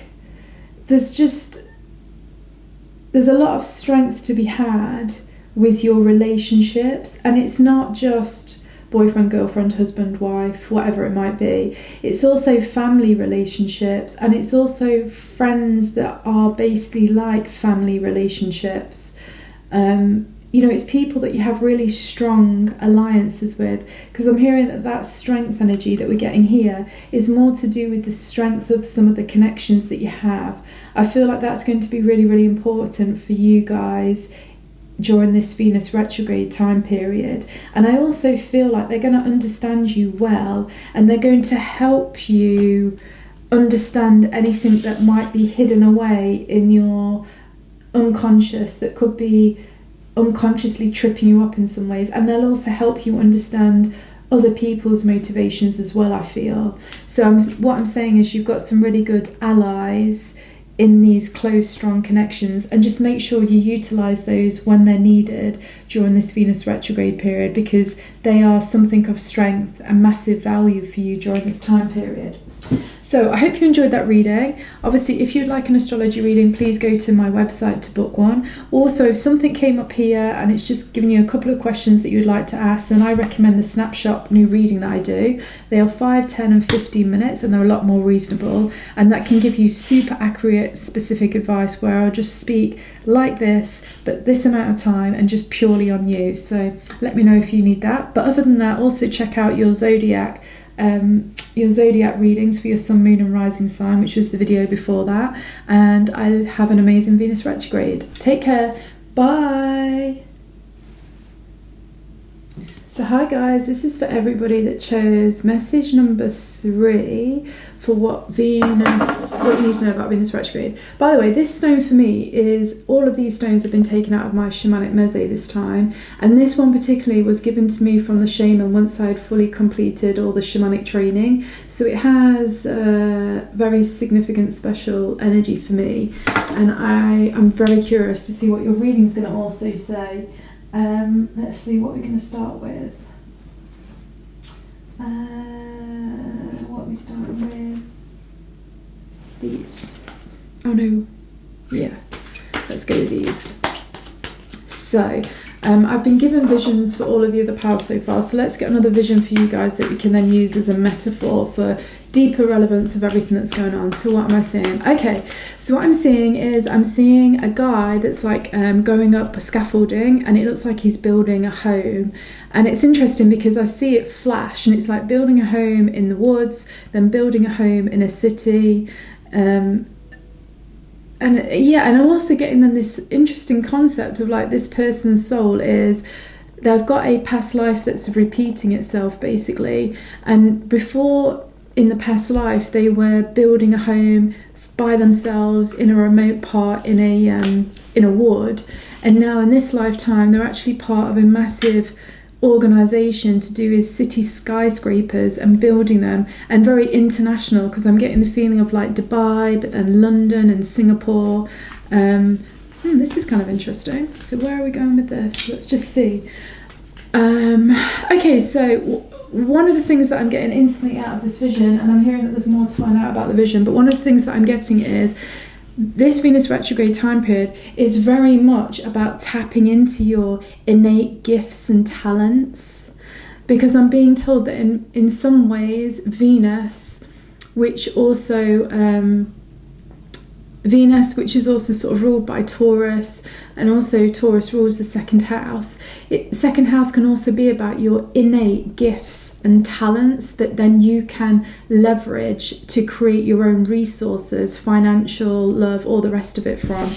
Speaker 1: there's a lot of strength to be had with your relationships, and it's not just boyfriend, girlfriend, husband, wife, whatever it might be. It's also family relationships, and it's also friends that are basically like family relationships. It's people that you have really strong alliances with, because I'm hearing that strength energy that we're getting here is more to do with the strength of some of the connections that you have. I feel like that's going to be really, really important for you guys during this Venus retrograde time period. And I also feel like they're going to understand you well, and they're going to help you understand anything that might be hidden away in your unconscious that could be unconsciously tripping you up in some ways. And they'll also help you understand other people's motivations as well, I feel. So what I'm saying is you've got some really good allies in these close, strong connections, and just make sure you utilize those when they're needed during this Venus retrograde period, because they are something of strength and massive value for you during this time period. So I hope you enjoyed that reading. Obviously, if you'd like an astrology reading, please go to my website to book one. Also, if something came up here and it's just giving you a couple of questions that you'd like to ask, then I recommend the snapshot new reading that I do. They are 5, 10 and 15 minutes, and they're a lot more reasonable, and that can give you super accurate, specific advice where I'll just speak like this, but this amount of time, and just purely on you. So let me know if you need that. But other than that, also check out your zodiac readings for your sun, moon and rising sign, which was the video before that. And I have an amazing Venus retrograde. Take care. Bye. So hi guys, this is for everybody that chose message number 3 for what you need to know about Venus retrograde. By the way, this stone for me is, all of these stones have been taken out of my shamanic meze this time, and this one particularly was given to me from the shaman once I had fully completed all the shamanic training. So it has very significant special energy for me, and I am very curious to see what your reading's going to also say. Let's see what we're going to start with. What are we starting with? These. Oh no. Yeah. Let's go with these. So, I've been given visions for all of you, the pals, so far. So let's get another vision for you guys that we can then use as a metaphor for deeper relevance of everything that's going on. So what am I seeing? Okay, so what I'm seeing is I'm seeing a guy that's like going up a scaffolding, and it looks like he's building a home. And it's interesting because I see it flash, and it's like building a home in the woods, then building a home in a city. And I'm also getting then this interesting concept of like this person's soul is they've got a past life that's repeating itself basically, and before in the past life they were building a home by themselves in a remote part in a wood, and now in this lifetime they're actually part of a massive organisation to do with city skyscrapers and building them, and very international because I'm getting the feeling of like Dubai, but then London and Singapore. This is kind of interesting. So where are we going with this? Let's just see. Okay, so one of the things that I'm getting instantly out of this vision, and I'm hearing that there's more to find out about the vision, but one of the things that I'm getting is this Venus retrograde time period is very much about tapping into your innate gifts and talents, because I'm being told that in some ways Venus, which is also sort of ruled by Taurus, and also Taurus rules the second house. Second house can also be about your innate gifts and talents that then you can leverage to create your own resources, financial, love, all the rest of it from.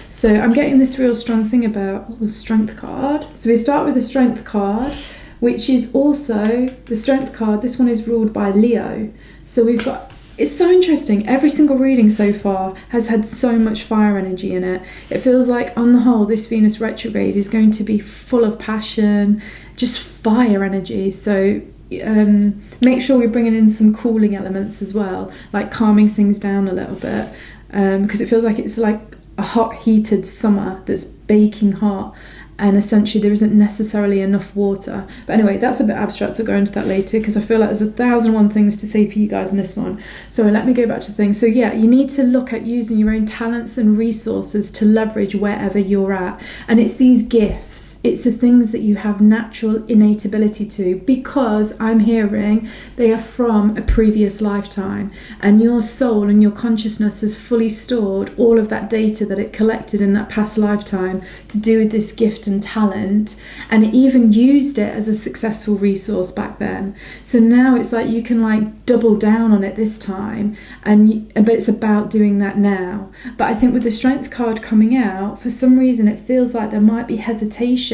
Speaker 1: So I'm getting this real strong thing about the Strength card. So we start with the Strength card, which is also the Strength card. This one is ruled by Leo. So we've got, it's so interesting. Every single reading so far has had so much fire energy in it. It feels like on the whole this Venus retrograde is going to be full of passion, just fire energy. So make sure we're bringing in some cooling elements as well, like calming things down a little bit, because it feels like it's like a hot heated summer that's baking hot, and essentially there isn't necessarily enough water. But anyway, that's a bit abstract. I'll go into that later because I feel like there's 1,001 things to say for you guys in this one. So let me go back to things. So yeah, you need to look at using your own talents and resources to leverage wherever you're at, and it's these gifts. It's the things that you have natural innate ability to, because I'm hearing they are from a previous lifetime, and your soul and your consciousness has fully stored all of that data that it collected in that past lifetime to do with this gift and talent, and it even used it as a successful resource back then. So now it's like you can like double down on it this time, but it's about doing that now. But I think with the Strength card coming out, for some reason it feels like there might be hesitation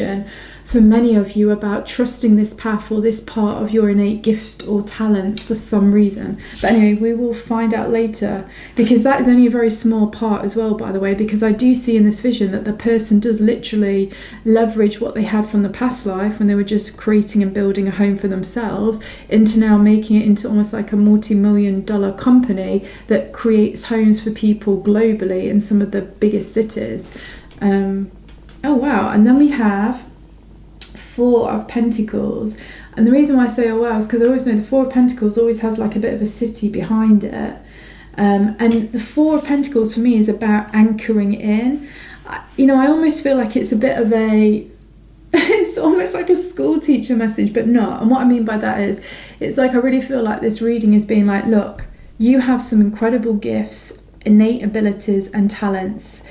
Speaker 1: for many of you about trusting this path or this part of your innate gifts or talents for some reason. But anyway, we will find out later, because that is only a very small part as well, by the way, because I do see in this vision that the person does literally leverage what they had from the past life when they were just creating and building a home for themselves into now making it into almost like a multi-million-dollar company that creates homes for people globally in some of the biggest cities. Oh wow, and then we have Four of Pentacles, and the reason why I say oh wow is because I always know the Four of Pentacles always has like a bit of a city behind it, and the Four of Pentacles for me is about anchoring in. You know, I almost feel like it's a bit of a it's almost like a school teacher message, but not. And what I mean by that is it's like I really feel like this reading is being like, look, you have some incredible gifts, innate abilities and talents.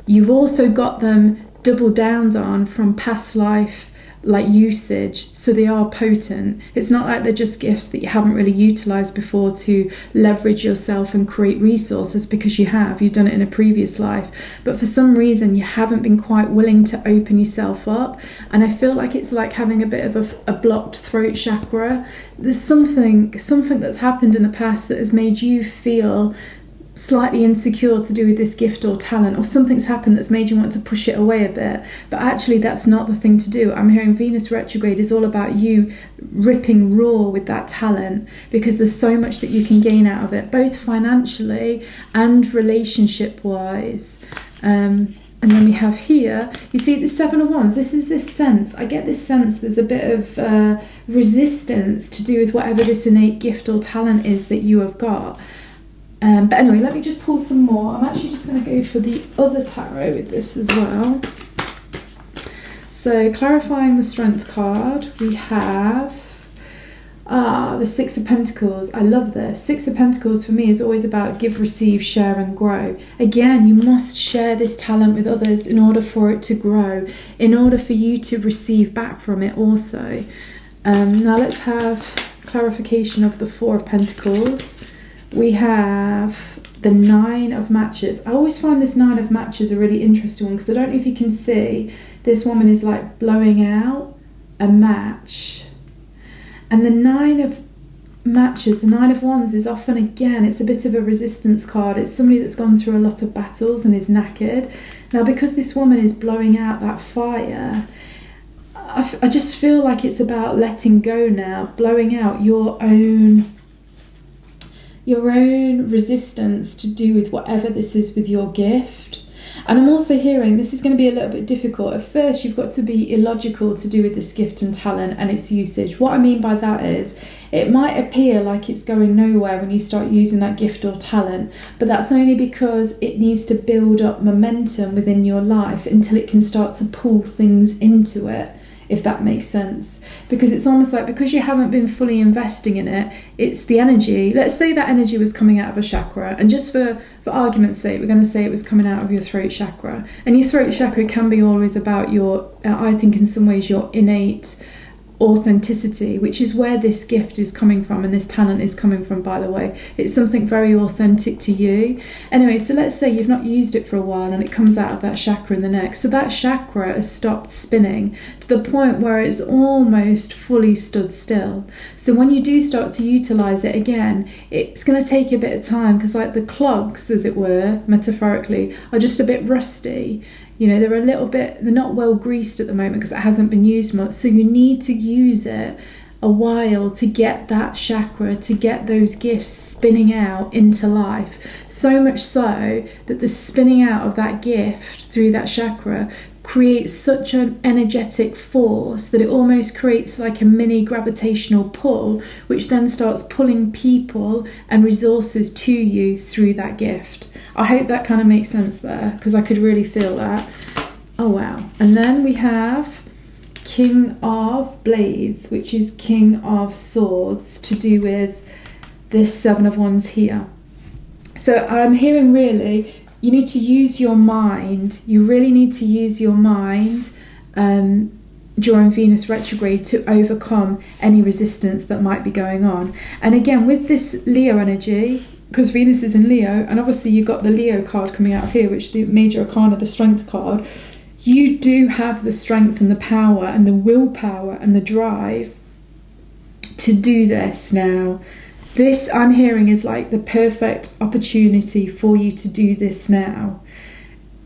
Speaker 1: You've also got them double downs on from past life like usage, so they are potent. It's not like they're just gifts that you haven't really utilized before to leverage yourself and create resources, because you've done it in a previous life, but for some reason you haven't been quite willing to open yourself up. And I feel like it's like having a bit of a blocked throat chakra. There's something that's happened in the past that has made you feel slightly insecure to do with this gift or talent, or something's happened that's made you want to push it away a bit, but actually that's not the thing to do. I'm hearing Venus retrograde is all about you ripping raw with that talent, because there's so much that you can gain out of it, both financially and relationship wise. And And then we have here, you see the Seven of Wands. This is this sense. I get this sense there's a bit of resistance to do with whatever this innate gift or talent is that you have got. But anyway, let me just pull some more. I'm actually just going to go for the other tarot with this as well. So clarifying the Strength card, we have the Six of Pentacles. I love this. Six of Pentacles for me is always about give, receive, share and grow. Again, you must share this talent with others in order for it to grow, in order for you to receive back from it also. Now let's have clarification of the Four of Pentacles. We have the Nine of Matches. I always find this Nine of Matches a really interesting one because I don't know if you can see, this woman is like blowing out a match. And the Nine of Matches, the Nine of Wands, is often, again, it's a bit of a resistance card. It's somebody that's gone through a lot of battles and is knackered. Now, because this woman is blowing out that fire, I just feel like it's about letting go now, blowing out your own resistance to do with whatever this is with your gift. And I'm also hearing this is going to be a little bit difficult. At first, you've got to be illogical to do with this gift and talent and its usage. What I mean by that is it might appear like it's going nowhere when you start using that gift or talent, but that's only because it needs to build up momentum within your life until it can start to pull things into it, if that makes sense. Because it's almost like, because you haven't been fully investing in it, it's the energy. Let's say that energy was coming out of a chakra, and just for argument's sake, we're going to say it was coming out of your throat chakra. And your throat chakra can be always about your, I think in some ways, your innate authenticity, which is where this gift is coming from and this talent is coming from, by the way. It's something very authentic to you. Anyway, so let's say you've not used it for a while and it comes out of that chakra in the neck. So that chakra has stopped spinning to the point where it's almost fully stood still. So when you do start to utilize it again, it's going to take a bit of time because, like, the clogs, as it were, metaphorically, are just a bit rusty. You know, they're not well greased at the moment because it hasn't been used much. So you need to use it a while to get that chakra, to get those gifts spinning out into life. So much so that the spinning out of that gift through that chakra creates such an energetic force that it almost creates like a mini gravitational pull, which then starts pulling people and resources to you through that gift. I hope that kind of makes sense there, because I could really feel that. Oh wow. And then we have King of Blades, which is King of Swords, to do with this Seven of Wands here. So I'm hearing, really, you need to use your mind. You really need to use your mind during Venus retrograde to overcome any resistance that might be going on. And again, with this Leo energy, because Venus is in Leo, and obviously you've got the Leo card coming out of here, which is the major arcana, the Strength card. You do have the strength and the power and the willpower and the drive to do this now. This, I'm hearing, is like the perfect opportunity for you to do this now.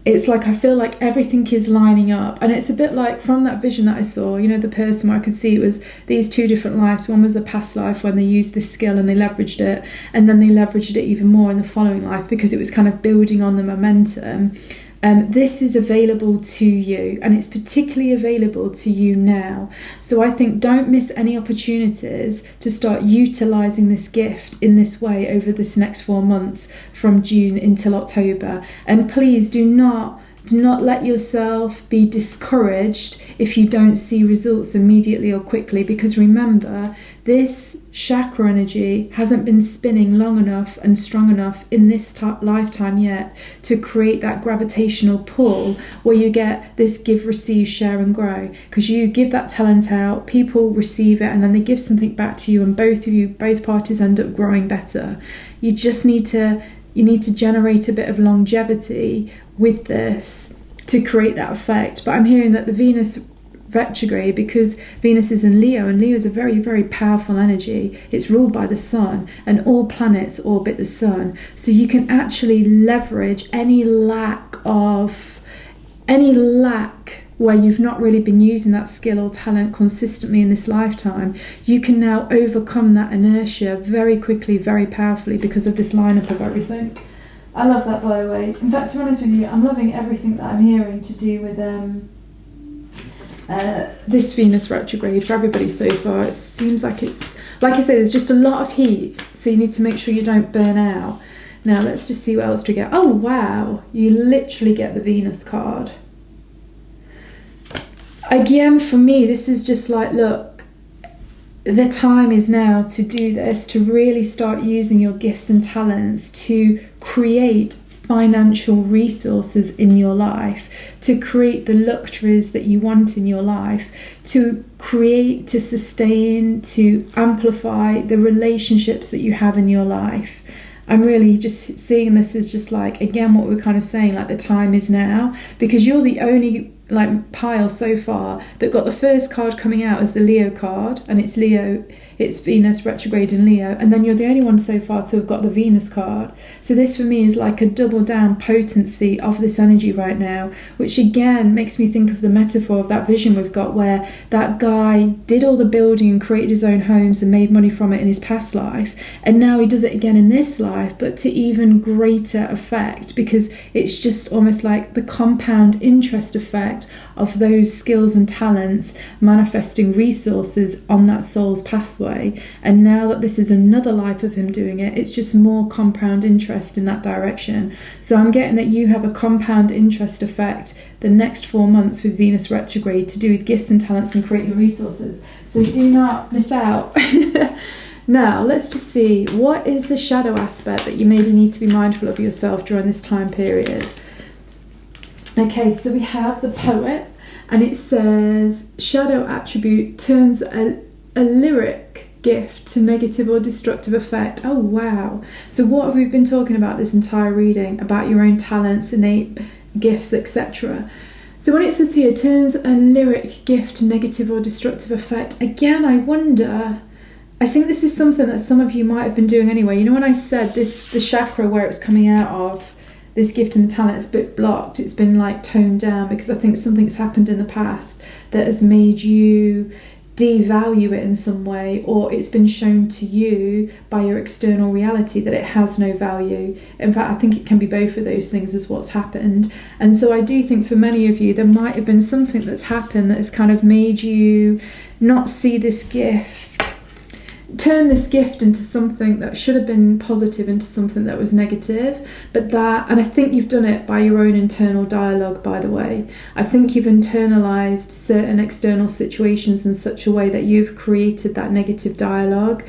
Speaker 1: It's like, I feel like everything is lining up, and it's a bit like from that vision that I saw, you know, the person where I could see it was these two different lives. One was a past life when they used this skill and they leveraged it, and then they leveraged it even more in the following life because it was kind of building on the momentum. This is available to you, and it's particularly available to you now. So I think don't miss any opportunities to start utilizing this gift in this way over this next 4 months from June until October. And please do not let yourself be discouraged if you don't see results immediately or quickly, because remember, this chakra energy hasn't been spinning long enough and strong enough in this lifetime yet to create that gravitational pull where you get this give, receive, share and grow. Because you give that talent out, people receive it, and then they give something back to you, and both parties end up growing better. You just need to generate a bit of longevity with this to create that effect. But I'm hearing that the Venus retrograde, because Venus is in Leo, and Leo is a very, very powerful energy. It's ruled by the sun, and all planets orbit the sun. So you can actually leverage any lack where you've not really been using that skill or talent consistently in this lifetime. You can now overcome that inertia very quickly, very powerfully, because of this lineup of everything. I love that, by the way. In fact, to be honest with you, I'm loving everything that I'm hearing to do with this Venus retrograde for everybody so far. It seems like it's, like I say, there's just a lot of heat, so you need to make sure you don't burn out. Now let's just see what else we get. Oh wow, you literally get the Venus card. Again, for me, this is just like, look, the time is now to do this, to really start using your gifts and talents to create financial resources in your life, to create the luxuries that you want in your life, to create, to sustain, to amplify the relationships that you have in your life. I'm really just seeing this as just like, again, what we're kind of saying, like the time is now, because you're the only like pile so far that got the first card coming out as the Leo card, and it's Leo, it's Venus retrograde in Leo, and then you're the only one so far to have got the Venus card. So this for me is like a double down potency of this energy right now, which again makes me think of the metaphor of that vision we've got, where that guy did all the building and created his own homes and made money from it in his past life, and now he does it again in this life, but to even greater effect, because it's just almost like the compound interest effect of those skills and talents manifesting resources on that soul's pathway. And now that this is another life of him doing it, it's just more compound interest in that direction. So I'm getting that you have a compound interest effect the next 4 months with Venus retrograde to do with gifts and talents and creating resources. So do not miss out. Now let's just see, what is the shadow aspect that you maybe need to be mindful of yourself during this time period? Okay, so we have the Poet, and it says shadow attribute turns a lyric gift to negative or destructive effect. Oh wow. So what have we been talking about this entire reading? About your own talents, innate gifts, etc. So when it says here, turns a lyric gift to negative or destructive effect, again, I wonder, I think this is something that some of you might have been doing anyway. You know, when I said this, the chakra where it's coming out of, this gift and the talent is a bit blocked, it's been like toned down because I think something's happened in the past that has made you devalue it in some way, or it's been shown to you by your external reality that it has no value. In fact, I think it can be both of those things is what's happened. And so I do think for many of you there might have been something that's happened that has kind of made you not see this gift, turn this gift into something that should have been positive into something that was negative. But that, and I think you've done it by your own internal dialogue, by the way. I think you've internalized certain external situations in such a way that you've created that negative dialogue,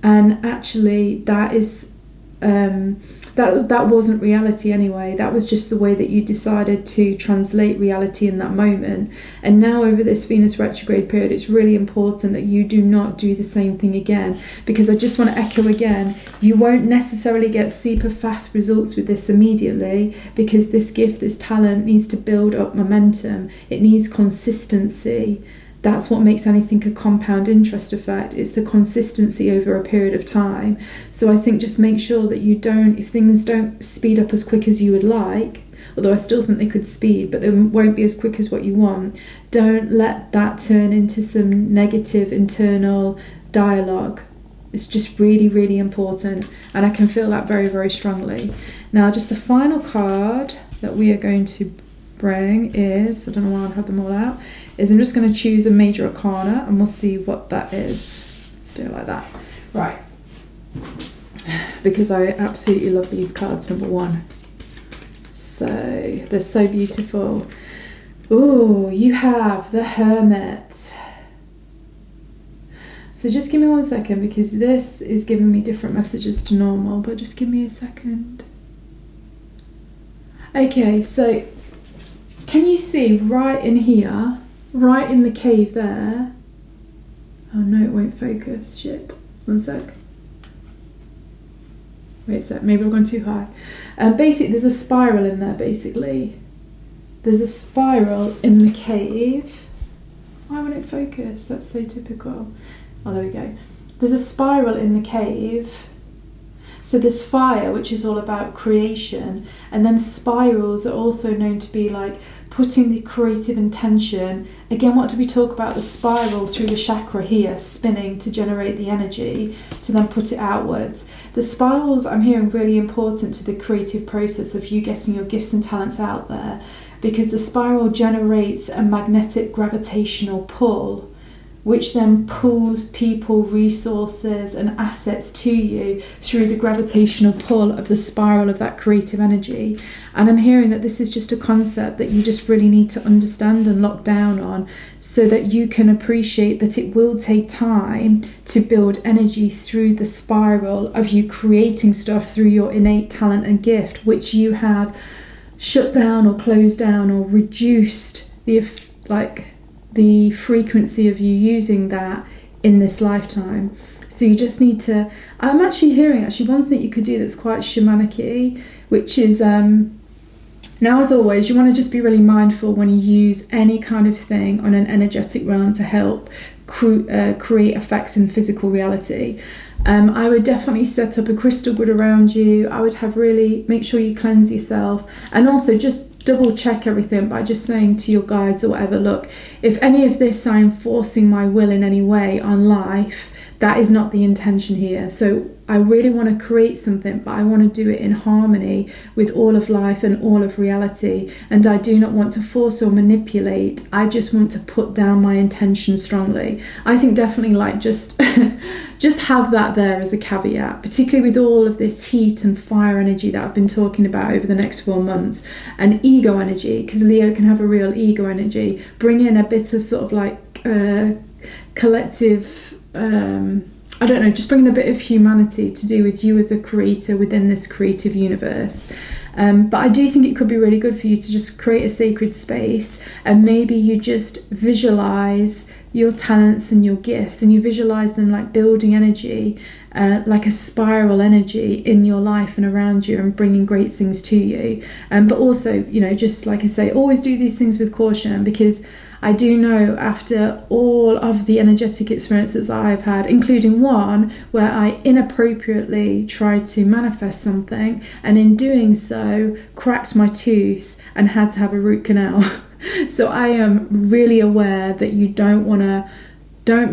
Speaker 1: and actually that is that wasn't reality anyway. That was just the way that you decided to translate reality in that moment. And now over this Venus retrograde period, it's really important that you do not do the same thing again, because I just want to echo again, you won't necessarily get super fast results with this immediately, because this gift, this talent needs to build up momentum. It needs consistency. That's what makes anything a compound interest effect. It's the consistency over a period of time. So I think just make sure that you don't, if things don't speed up as quick as you would like, although I still think they could speed, but they won't be as quick as what you want, don't let that turn into some negative internal dialogue. It's just really, really important. And I can feel that very, very strongly. Now, just the final card that we are going to bring is, I don't know why I've had them all out, is I'm just going to choose a major arcana and we'll see what that is. Let's do it like that. Right. Because I absolutely love these cards, number one. So, they're so beautiful. Ooh, you have the Hermit. So just give me 1 second, because this is giving me different messages to normal, but just give me a second. Okay, so can you see right in here, right in the cave there? Oh no, it won't focus. Shit. 1 sec. Wait a sec. Maybe I've gone too high. Basically, there's a spiral in there, basically. There's a spiral in the cave. Why won't it focus? That's so typical. Oh, there we go. There's a spiral in the cave. So there's fire, which is all about creation, and then spirals are also known to be like putting the creative intention. Again, what do we talk about? The spiral through the chakra here, spinning to generate the energy, to then put it outwards. The spirals, I'm hearing, really important to the creative process of you getting your gifts and talents out there, because the spiral generates a magnetic gravitational pull, which then pulls people, resources and assets to you through the gravitational pull of the spiral of that creative energy. And I'm hearing that this is just a concept that you just really need to understand and lock down on, so that you can appreciate that it will take time to build energy through the spiral of you creating stuff through your innate talent and gift, which you have shut down or closed down or reduced the frequency of you using that in this lifetime. So you just need to, I'm actually hearing one thing you could do that's quite shamanic-y, which is now, as always, you want to just be really mindful when you use any kind of thing on an energetic realm to help create effects in physical reality. I would definitely set up a crystal grid around you. I would make sure you cleanse yourself, and also just double check everything by just saying to your guides or whatever, look, if any of this I am forcing my will in any way on life, that is not the intention here. So I really want to create something, but I want to do it in harmony with all of life and all of reality. And I do not want to force or manipulate. I just want to put down my intention strongly. I think definitely just have that there as a caveat, particularly with all of this heat and fire energy that I've been talking about over the next 4 months, and ego energy, because Leo can have a real ego energy. Bring in a bit of sort of collective, I don't know, just bringing a bit of humanity to do with you as a creator within this creative universe. But I do think it could be really good for you to just create a sacred space, and maybe you just visualize your talents and your gifts, and you visualize them like building energy, like a spiral energy in your life and around you, and bringing great things to you. But also, just like I say, always do these things with caution, because I do know, after all of the energetic experiences I've had, including one where I inappropriately tried to manifest something, and in doing so cracked my tooth and had to have a root canal. So I am really aware that you don't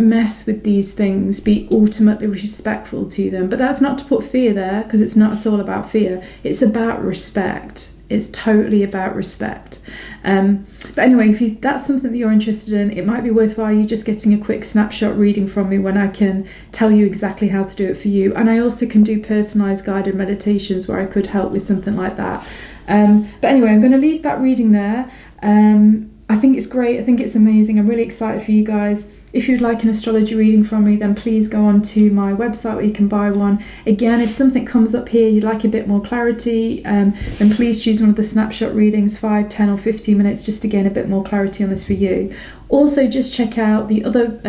Speaker 1: mess with these things, be ultimately respectful to them. But that's not to put fear there, because it's not at all about fear. It's about respect. It's totally about respect. But anyway, if that's something that you're interested in, it might be worthwhile you just getting a quick snapshot reading from me, when I can tell you exactly how to do it for you. And I also can do personalized guided meditations where I could help with something like that. But anyway, I'm going to leave that reading there. I think it's great. I think it's amazing. I'm really excited for you guys. If you'd like an astrology reading from me, then please go on to my website where you can buy one. Again, if something comes up here, you'd like a bit more clarity, then please choose one of the snapshot readings, 5, 10 or 15 minutes, just to gain a bit more clarity on this for you. Also, just check out the other,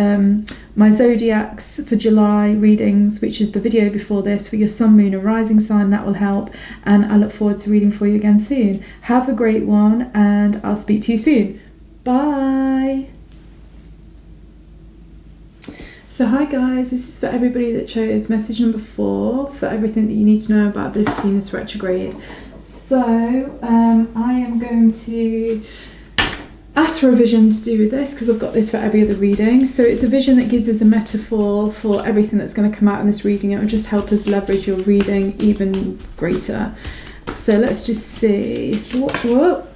Speaker 1: my zodiacs for July readings, which is the video before this, for your sun, moon and rising sign. That will help. And I look forward to reading for you again soon. Have a great one, and I'll speak to you soon. Bye. So hi guys, this is for everybody that chose message number 4 for everything that you need to know about this Venus retrograde. So I am going to ask for a vision to do with this, because I've got this for every other reading. So it's a vision that gives us a metaphor for everything that's going to come out in this reading. It will just help us leverage your reading even greater. So let's just see. So whoa.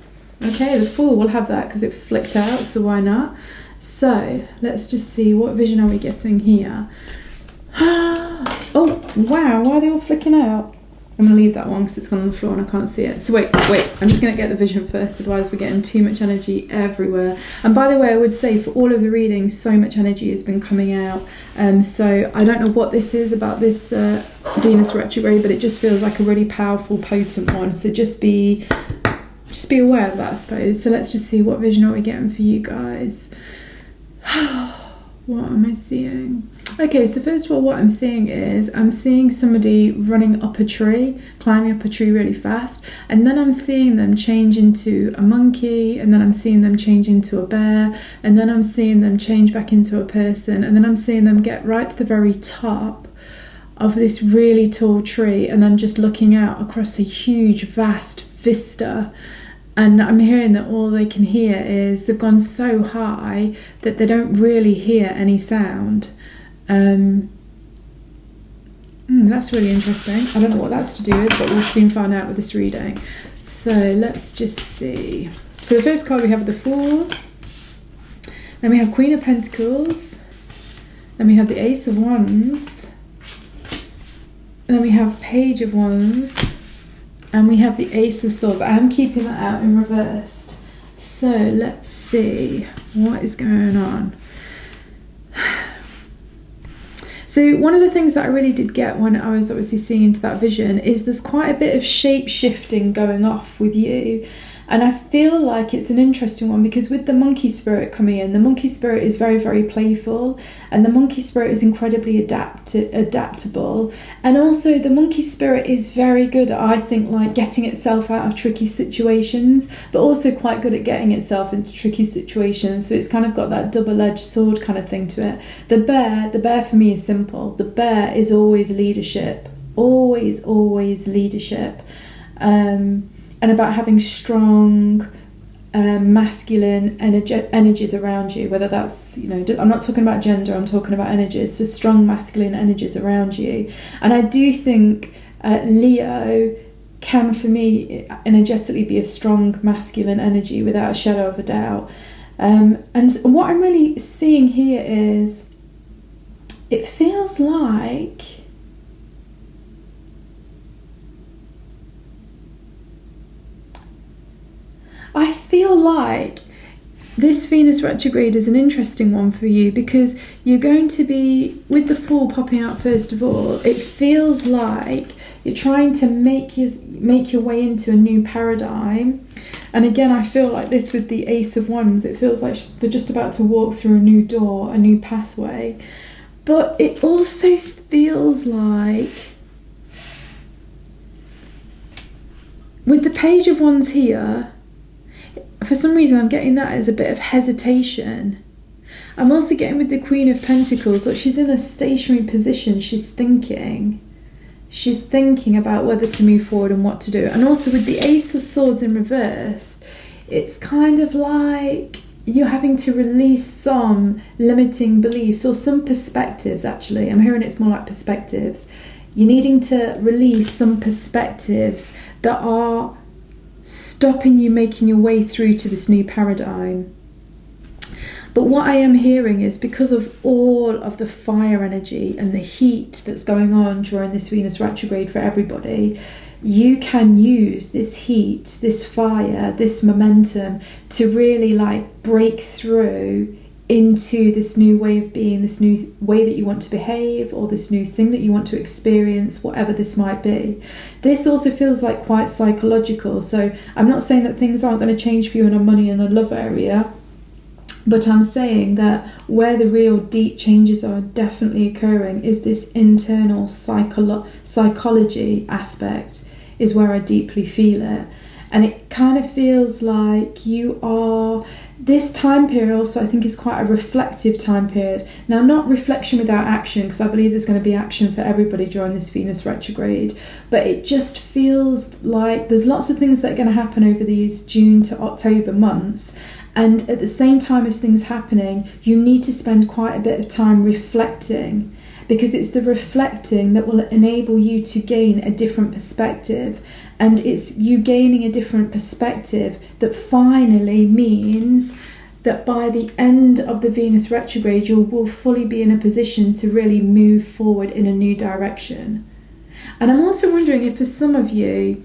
Speaker 1: Okay, the Fool will have that because it flicked out, so why not? So let's just see, what vision are we getting here? Oh wow, why are they all flicking out? I'm going to leave that one because it's gone on the floor and I can't see it. So wait, I'm just going to get the vision first, otherwise we're getting too much energy everywhere. And by the way, I would say for all of the readings, so much energy has been coming out. So I don't know what this is about this Venus retrograde, but it just feels like a really powerful, potent one. So just be aware of that, I suppose. So let's just see, what vision are we getting for you guys? What am I seeing? Okay, so first of all, what I'm seeing is I'm seeing somebody running up a tree, climbing up a tree really fast, and then I'm seeing them change into a monkey, and then I'm seeing them change into a bear, and then I'm seeing them change back into a person, and then I'm seeing them get right to the very top of this really tall tree, and then just looking out across a huge, vast vista. And I'm hearing that all they can hear is they've gone so high that they don't really hear any sound. That's really interesting. I don't know what that's to do with, but we'll soon find out with this reading. So let's just see. So the first card we have the Fool. Then we have Queen of Pentacles. Then we have the Ace of Wands. And then we have Page of Wands. And we have the Ace of Swords. I am keeping that out in reversed. So let's see what is going on. So one of the things that I really did get when I was obviously seeing into that vision is there's quite a bit of shape shifting going off with you. And I feel like it's an interesting one because with the monkey spirit coming in, the monkey spirit is very, very playful, and the monkey spirit is incredibly adaptable. And also the monkey spirit is very good at, I think, like getting itself out of tricky situations, but also quite good at getting itself into tricky situations. So it's kind of got that double-edged sword kind of thing to it. The bear for me is simple. The bear is always leadership, always leadership. And about having strong masculine energies around you, whether that's, I'm not talking about gender, I'm talking about energies, so strong masculine energies around you. And I do think Leo can, for me, energetically be a strong masculine energy without a shadow of a doubt. And what I'm really seeing here is, it feels like I feel like this Venus retrograde is an interesting one for you because you're going to be, with the Fool popping out first of all, it feels like you're trying to make your way into a new paradigm. And again, I feel like this with the Ace of Wands, it feels like they're just about to walk through a new door, a new pathway. But it also feels like, with the Page of Wands here, for some reason I'm getting that as a bit of hesitation. I'm also getting with the Queen of Pentacles, like she's in a stationary position, she's thinking about whether to move forward and what to do. And also with the Ace of Swords in reverse, it's kind of like you're having to release some limiting beliefs or some perspectives. Actually, I'm hearing it's more like perspectives. You're needing to release some perspectives that are stopping you making your way through to this new paradigm. But what I am hearing is, because of all of the fire energy and the heat that's going on during this Venus retrograde for everybody, you can use this heat, this fire, this momentum to really like break through into this new way of being, this new way that you want to behave, or this new thing that you want to experience, whatever this might be. This also feels like quite psychological. So I'm not saying that things aren't going to change for you in a money and a love area, but I'm saying that where the real deep changes are definitely occurring is this internal psychology aspect is where I deeply feel it. And it kind of feels like you are, this time period also I think is quite a reflective time period. Now, not reflection without action, because I believe there's going to be action for everybody during this Venus retrograde, but it just feels like there's lots of things that are going to happen over these June to October months. And at the same time as things happening, you need to spend quite a bit of time reflecting, because it's the reflecting that will enable you to gain a different perspective. And it's you gaining a different perspective that finally means that by the end of the Venus retrograde, you will fully be in a position to really move forward in a new direction. And I'm also wondering if for some of you,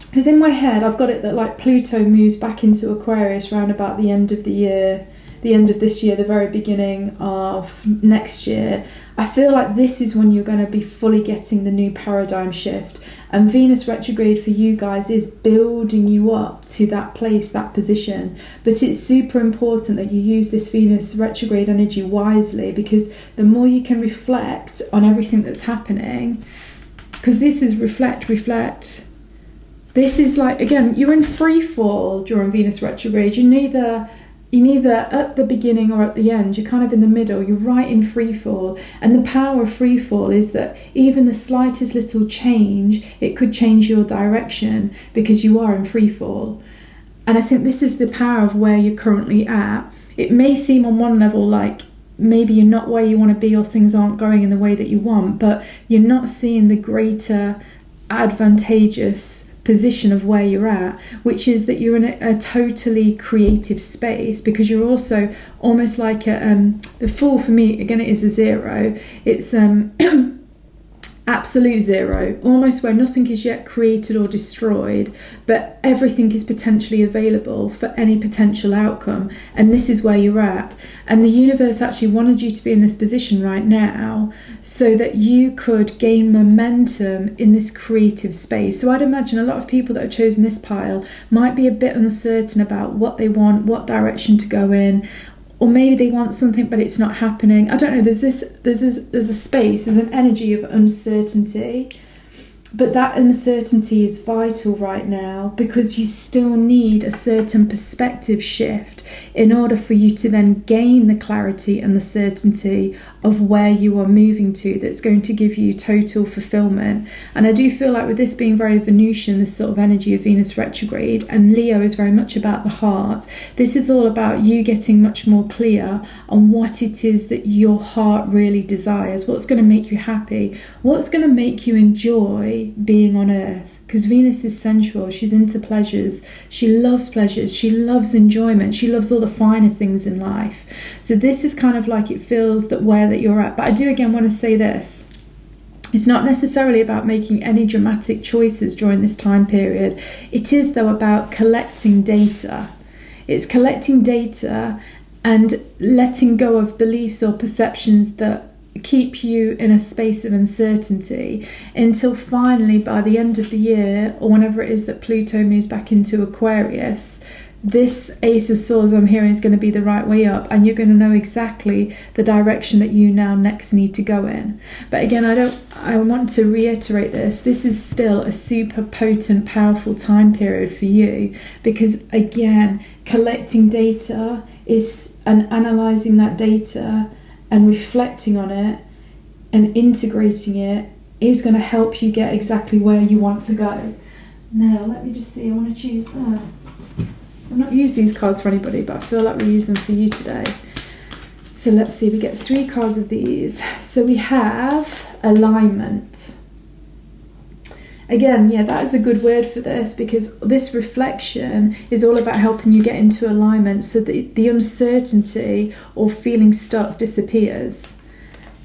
Speaker 1: because in my head I've got it that like Pluto moves back into Aquarius around about the end of the year, the end of this year, the very beginning of next year. I feel like this is when you're going to be fully getting the new paradigm shift. And Venus retrograde for you guys is building you up to that place, that position. But it's super important that you use this Venus retrograde energy wisely, because the more you can reflect on everything that's happening, because this is reflect. This is like, again, you're in free fall during Venus retrograde. You're neither at the beginning or at the end. You're kind of in the middle. You're right in free fall. And the power of free fall is that even the slightest little change, it could change your direction, because you are in free fall. And I think this is the power of where you're currently at. It may seem on one level like maybe you're not where you want to be, or things aren't going in the way that you want, but you're not seeing the greater advantageous position of where you're at, which is that you're in a totally creative space, because you're also almost like the Fool, for me again, it is a zero. It's absolute zero, almost where nothing is yet created or destroyed, but everything is potentially available for any potential outcome. And this is where you're at. And the universe actually wanted you to be in this position right now so that you could gain momentum in this creative space. So I'd imagine a lot of people that have chosen this pile might be a bit uncertain about what they want, what direction to go in, or maybe they want something but it's not happening. I don't know, there's a space, there's an energy of uncertainty, but that uncertainty is vital right now, because you still need a certain perspective shift in order for you to then gain the clarity and the certainty of where you are moving to, that's going to give you total fulfillment. And I do feel like with this being very Venusian, this sort of energy of Venus retrograde, and Leo is very much about the heart, this is all about you getting much more clear on what it is that your heart really desires, what's going to make you happy, what's going to make you enjoy being on earth. Because Venus is sensual, she's into pleasures, she loves pleasures, she loves enjoyment, she loves all the finer things in life. So this is kind of like, it feels that where that you're at. But I do again want to say this, it's not necessarily about making any dramatic choices during this time period. It is though about collecting data. It's collecting data and letting go of beliefs or perceptions that keep you in a space of uncertainty, until finally by the end of the year, or whenever it is that Pluto moves back into Aquarius, this Ace of Swords I'm hearing is going to be the right way up, and you're going to know exactly the direction that you now next need to go in. But again, I want to reiterate this is still a super potent, powerful time period for you, because again, collecting data is, and analysing that data and reflecting on it and integrating it is going to help you get exactly where you want to go. Now, let me just see, I want to choose that. I've not used these cards for anybody, but I feel like we use them for you today. So let's see, we get 3 cards of these. So we have alignment. Again, yeah, that is a good word for this, because this reflection is all about helping you get into alignment so that the uncertainty or feeling stuck disappears.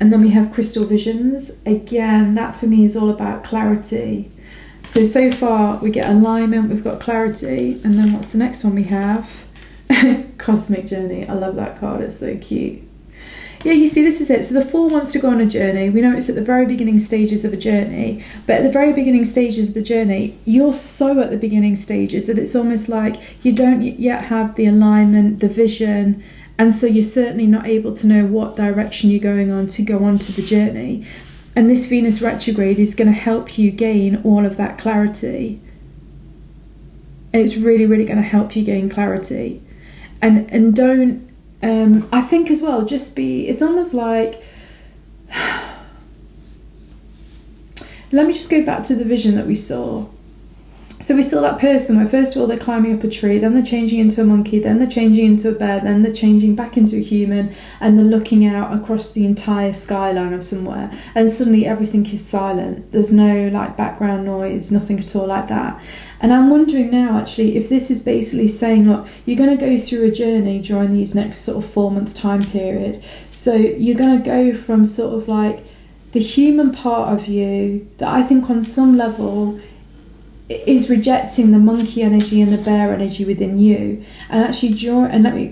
Speaker 1: And then we have crystal visions. Again, that for me is all about clarity. So far we get alignment, we've got clarity, and then what's the next one we have? Cosmic journey. I love that card, it's so cute. Yeah, you see, this is it. So the Fool wants to go on a journey. We know it's at the very beginning stages of a journey, but at the very beginning stages of the journey, you're so at the beginning stages that it's almost like you don't yet have the alignment, the vision, and so you're certainly not able to know what direction you're going on to go on to the journey. And this Venus retrograde is going to help you gain all of that clarity. It's really, really going to help you gain clarity. And don't, I think as well, just be, it's almost like, let me just go back to the vision that we saw. So we saw that person where first of all they're climbing up a tree, then they're changing into a monkey, then they're changing into a bear, then they're changing back into a human, and they're looking out across the entire skyline of somewhere, and suddenly everything is silent. There's no like background noise, nothing at all like that. And I'm wondering now actually if this is basically saying, look, you're going to go through a journey during these next sort of 4-month time period. So you're going to go from sort of like the human part of you that I think on some level is rejecting the monkey energy and the bear energy within you, and actually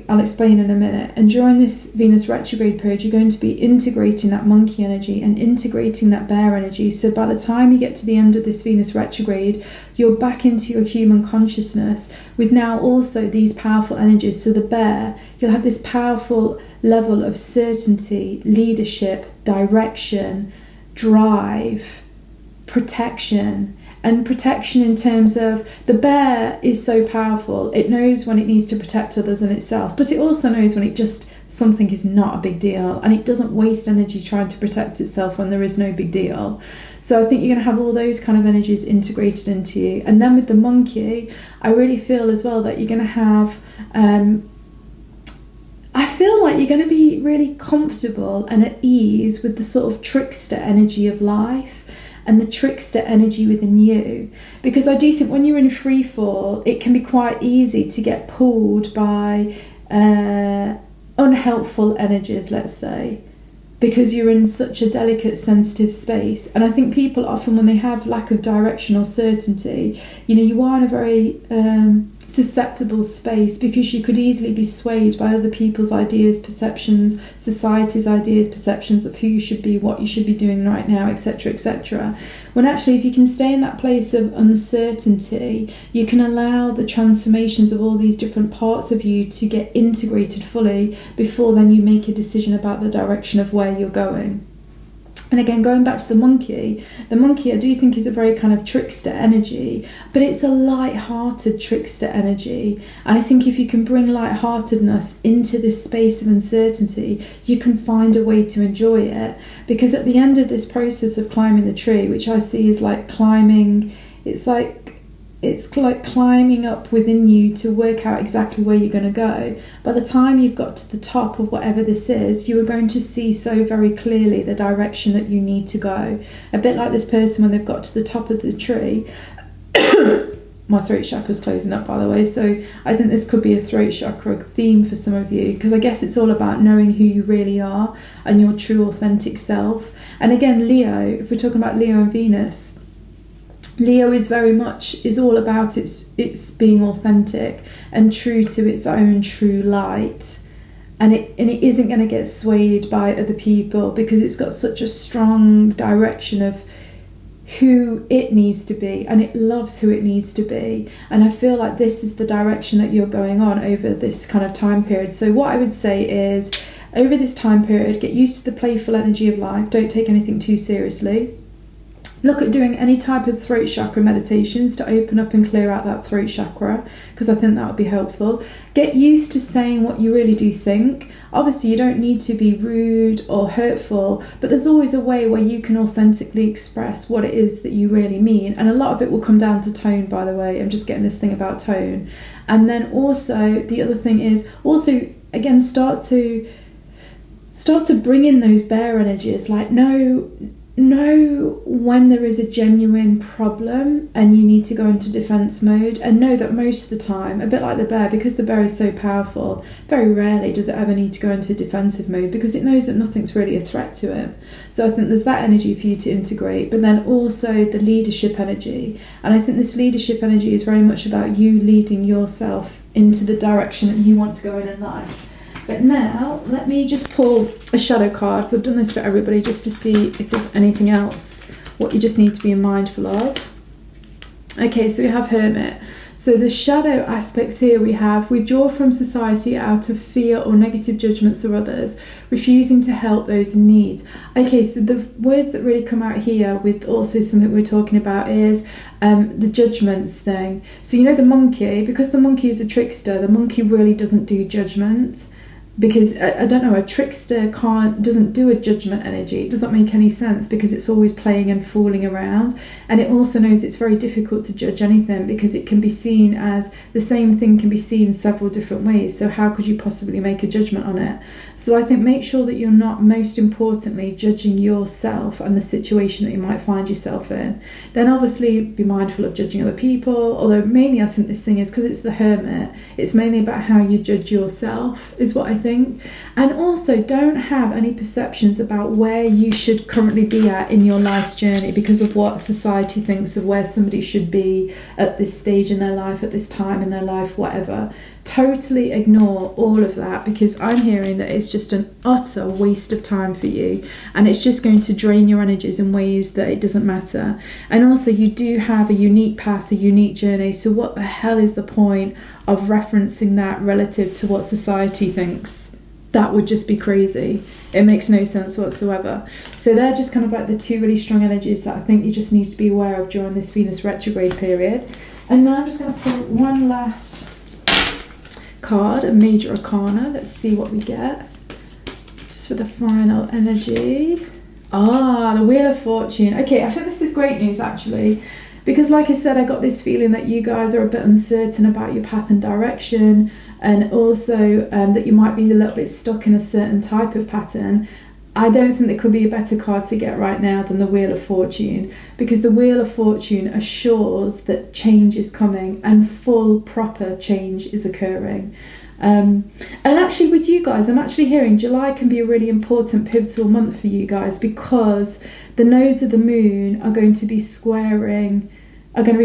Speaker 1: I'll explain in a minute. And during this Venus retrograde period, you're going to be integrating that monkey energy and integrating that bear energy. So by the time you get to the end of this Venus retrograde, you're back into your human consciousness with now also these powerful energies. So the bear, you'll have this powerful level of certainty, leadership, direction, drive, protection. And protection in terms of the bear is so powerful. It knows when it needs to protect others and itself, but it also knows when it just something is not a big deal, and it doesn't waste energy trying to protect itself when there is no big deal. So I think you're going to have all those kind of energies integrated into you. And then with the monkey, I really feel as well that you're going to have, I feel like you're going to be really comfortable and at ease with the sort of trickster energy of life and the trickster energy within you. Because I do think when you're in free fall, it can be quite easy to get pulled by unhelpful energies, let's say, because you're in such a delicate, sensitive space. And I think people often, when they have lack of direction or certainty, you are in a very susceptible space, because you could easily be swayed by other people's ideas, perceptions, society's ideas, perceptions of who you should be, what you should be doing right now, etc., etc. When actually, if you can stay in that place of uncertainty, you can allow the transformations of all these different parts of you to get integrated fully before then you make a decision about the direction of where you're going. And again, going back to the monkey I do think is a very kind of trickster energy, but it's a light-hearted trickster energy. And I think if you can bring light-heartedness into this space of uncertainty, you can find a way to enjoy it. Because at the end of this process of climbing the tree, which I see is like climbing, it's like climbing up within you to work out exactly where you're going to go. By the time you've got to the top of whatever this is, you are going to see so very clearly the direction that you need to go. A bit like this person when they've got to the top of the tree. My throat chakra's closing up, by the way, so I think this could be a throat chakra theme for some of you, because I guess it's all about knowing who you really are and your true authentic self. And again, Leo, if we're talking about Leo and Venus, Leo is all about it's being authentic and true to its own true light, and it isn't going to get swayed by other people, because it's got such a strong direction of who it needs to be, and it loves who it needs to be. And I feel like this is the direction that you're going on over this kind of time period. So what I would say is, over this time period, get used to the playful energy of life. Don't take anything too seriously. Look at doing any type of throat chakra meditations to open up and clear out that throat chakra, because I think that would be helpful. Get used to saying what you really do think. Obviously, you don't need to be rude or hurtful, but there's always a way where you can authentically express what it is that you really mean. And a lot of it will come down to tone, by the way. I'm just getting this thing about tone. And then also, the other thing is, also, again, start to bring in those bear energies, like know when there is a genuine problem and you need to go into defense mode, and know that most of the time, a bit like the bear, because the bear is so powerful, very rarely does it ever need to go into a defensive mode, because it knows that nothing's really a threat to it. So I think there's that energy for you to integrate, but then also the leadership energy. And I think this leadership energy is very much about you leading yourself into the direction that you want to go in life. But now, let me just pull a shadow card. So I've done this for everybody just to see if there's anything else, what you just need to be mindful of. Okay, so we have Hermit. So the shadow aspects here we have: withdraw from society out of fear or negative judgments of others, refusing to help those in need. Okay, so the words that really come out here with also something we're talking about is the judgments thing. So the monkey, because the monkey is a trickster, the monkey really doesn't do judgments. Because I don't know, a trickster doesn't do a judgment energy. It doesn't make any sense, because it's always playing and fooling around. And it also knows it's very difficult to judge anything, because it can be seen as the same thing can be seen several different ways. So how could you possibly make a judgment on it? So I think make sure that you're not, most importantly, judging yourself and the situation that you might find yourself in. Then obviously be mindful of judging other people, although mainly I think this thing is, because it's the Hermit, it's mainly about how you judge yourself, is what I think. And also, don't have any perceptions about where you should currently be at in your life's journey because of what society thinks of where somebody should be at this stage in their life, at this time in their life, whatever. Totally ignore all of that, because I'm hearing that it's just an utter waste of time for you, and it's just going to drain your energies in ways that it doesn't matter. And also, you do have a unique path, a unique journey, so what the hell is the point of referencing that relative to what society thinks? That would just be crazy. It makes no sense whatsoever. So they're just kind of like the two really strong energies that I think you just need to be aware of during this Venus retrograde period. And now I'm just going to pull one last card, a major arcana. Let's see what we get. for the final energy. The Wheel of Fortune. Okay, I think this is great news actually, because like I said, I got this feeling that you guys are a bit uncertain about your path and direction, and also that you might be a little bit stuck in a certain type of pattern. I don't think there could be a better card to get right now than the Wheel of Fortune, because the Wheel of Fortune assures that change is coming and full proper change is occurring. And actually with you guys, I'm actually hearing July can be a really important pivotal month for you guys, because the nodes of the moon are going to be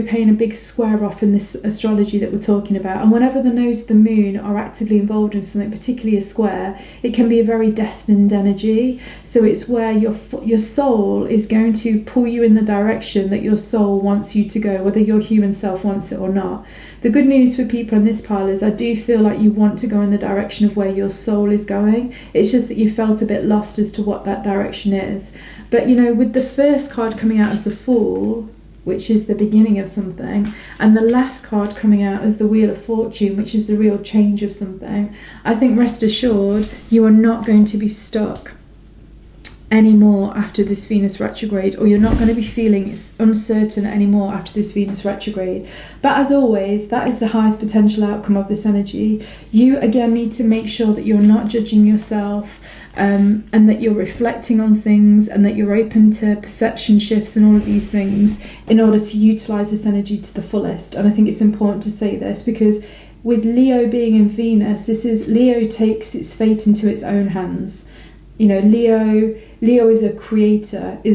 Speaker 1: paying a big square off in this astrology that we're talking about. And whenever the nodes of the moon are actively involved in something, particularly a square, it can be a very destined energy. So it's where your soul is going to pull you in the direction that your soul wants you to go, whether your human self wants it or not. The good news for people in this pile is I do feel like you want to go in the direction of where your soul is going. It's just that you felt a bit lost as to what that direction is. But you know, with the first card coming out as the Fool, which is the beginning of something, and the last card coming out as the Wheel of Fortune, which is the real change of something, I think rest assured you are not going to be stuck anymore after this Venus retrograde, or you're not going to be feeling uncertain anymore after this Venus retrograde. But as always, that is the highest potential outcome of this energy. You again need to make sure that you're not judging yourself, and that you're reflecting on things, and that you're open to perception shifts and all of these things in order to utilize this energy to the fullest. And I think it's important to say this, because with Leo being in Venus, this is Leo takes its fate into its own hands. You know, Leo is a creator, so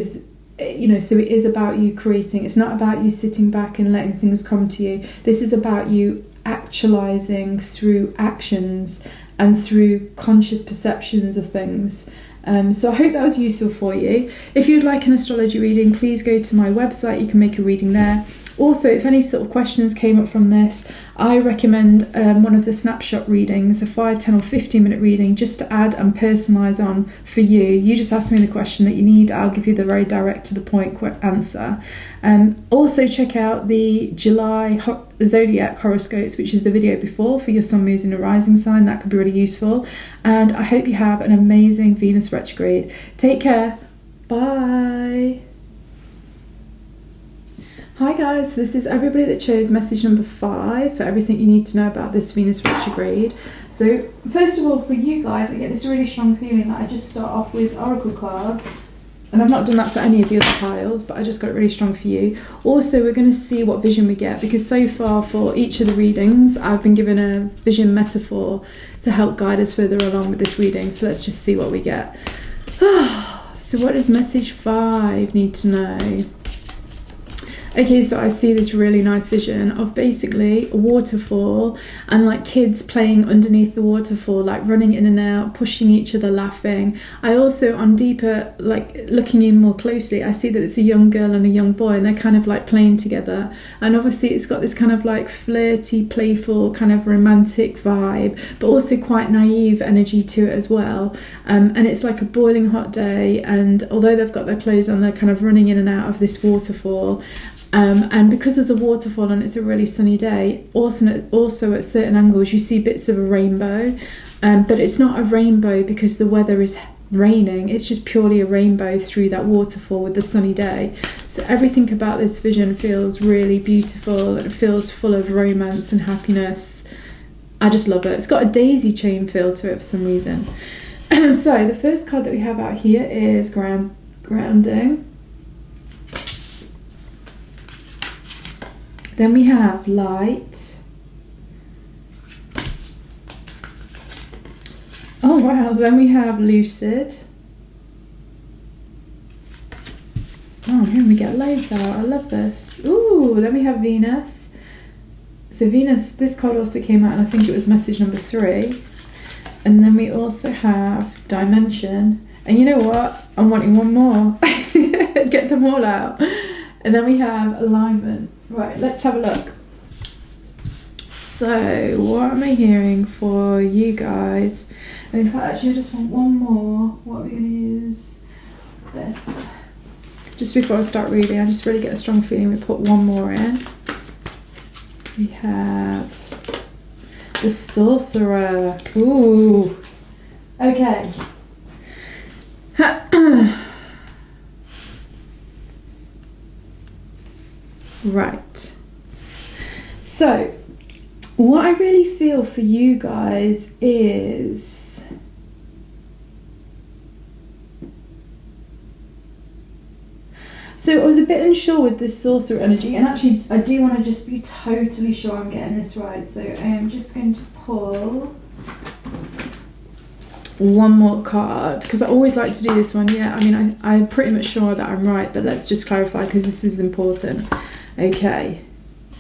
Speaker 1: it is about you creating. It's not about you sitting back and letting things come to you. This is about you actualizing through actions and through conscious perceptions of things. So I hope that was useful for you. If you'd like an astrology reading, please go to my website. You can make a reading there. Also, if any sort of questions came up from this, I recommend one of the snapshot readings, a 5, 10 or 15 minute reading, just to add and personalise on for you. You just ask me the question that you need. I'll give you the very direct to the point answer. Also check out the July zodiac horoscopes, which is the video before, for your sun, moon and rising sign. That could be really useful. And I hope you have an amazing Venus retrograde. Take care. Bye. Hi guys, this is everybody that chose message number 5 for everything you need to know about this Venus retrograde. So first of all, for you guys, I get this really strong feeling that I just start off with oracle cards, and I've not done that for any of the other piles, but I just got it really strong for you. Also, we're going to see what vision we get, because so far for each of the readings I've been given a vision metaphor to help guide us further along with this reading. So let's just see what we get. So what does message 5 need to know? Okay, so I see this really nice vision of basically a waterfall, and like kids playing underneath the waterfall, like running in and out, pushing each other, laughing. I also, on deeper, like looking in more closely, I see that it's a young girl and a young boy, and they're kind of like playing together. And obviously it's got this kind of like flirty, playful, kind of romantic vibe, but also quite naive energy to it as well. And it's like a boiling hot day, and although they've got their clothes on, they're kind of running in and out of this waterfall. And because there's a waterfall and it's a really sunny day, also at certain angles you see bits of a rainbow, but it's not a rainbow because the weather is raining. It's just purely a rainbow through that waterfall with the sunny day. So everything about this vision feels really beautiful, and it feels full of romance and happiness. I just love it. It's got a daisy chain feel to it for some reason. So the first card that we have out here is grounding. Then we have light. Oh wow, then we have lucid. Oh, here we get loads out. I love this. Ooh, then we have Venus. So Venus, this card also came out, and I think it was message number 3. And then we also have dimension. And you know what? I'm wanting one more. Get them all out. And then we have alignment. Right, let's have a look. So, what am I hearing for you guys? And in fact, actually, I just want one more. What are we going to use? This. Just before I start reading, I just really get a strong feeling we put one more in. We have the Sorcerer. Ooh. Okay. Right. So, what I really feel for you guys is so I was a bit unsure with this sorcerer energy, and actually I do want to just be totally sure I'm getting this right. So I am just going to pull one more card, because I always like to do this one. Yeah, I mean, I'm pretty much sure that I'm right, but let's just clarify because this is important. Okay.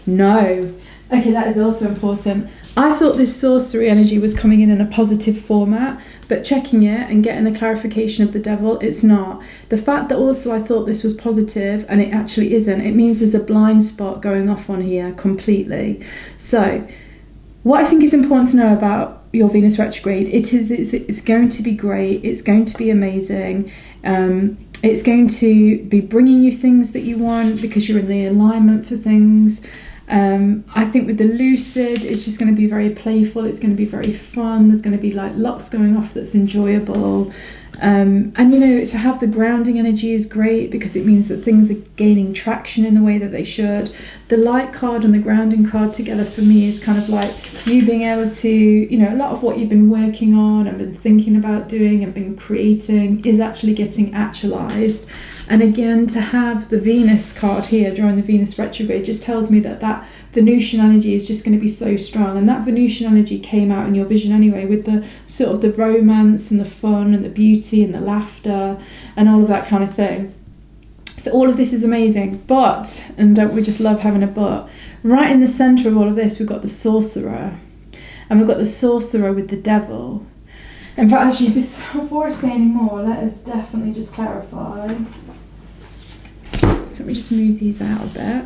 Speaker 1: No. Okay, that is also important. I thought this sorcery energy was coming in a positive format, but checking it and getting a clarification of the devil, it's not. The fact that also I thought this was positive and it actually isn't, it means there's a blind spot going off on here completely. So, what I think is important to know about your Venus retrograde, it's going to be great, it's going to be amazing. It's going to be bringing you things that you want because you're in the alignment for things. I think with the lucid, it's just going to be very playful, it's going to be very fun, there's going to be like lots going off that's enjoyable. And you know, to have the grounding energy is great because it means that things are gaining traction in the way that they should. The light card and the grounding card together for me is kind of like you being able to, you know, a lot of what you've been working on and been thinking about doing and been creating is actually getting actualized. And again, to have the Venus card here during the Venus retrograde just tells me that that Venusian energy is just going to be so strong. And that Venusian energy came out in your vision anyway, with the sort of the romance and the fun and the beauty and the laughter and all of that kind of thing. So all of this is amazing. But, and don't we just love having a but, right in the centre of all of this, we've got the sorcerer. And we've got the sorcerer with the devil. In fact, actually, before I say any more, let us definitely just clarify. So let me just move these out a bit.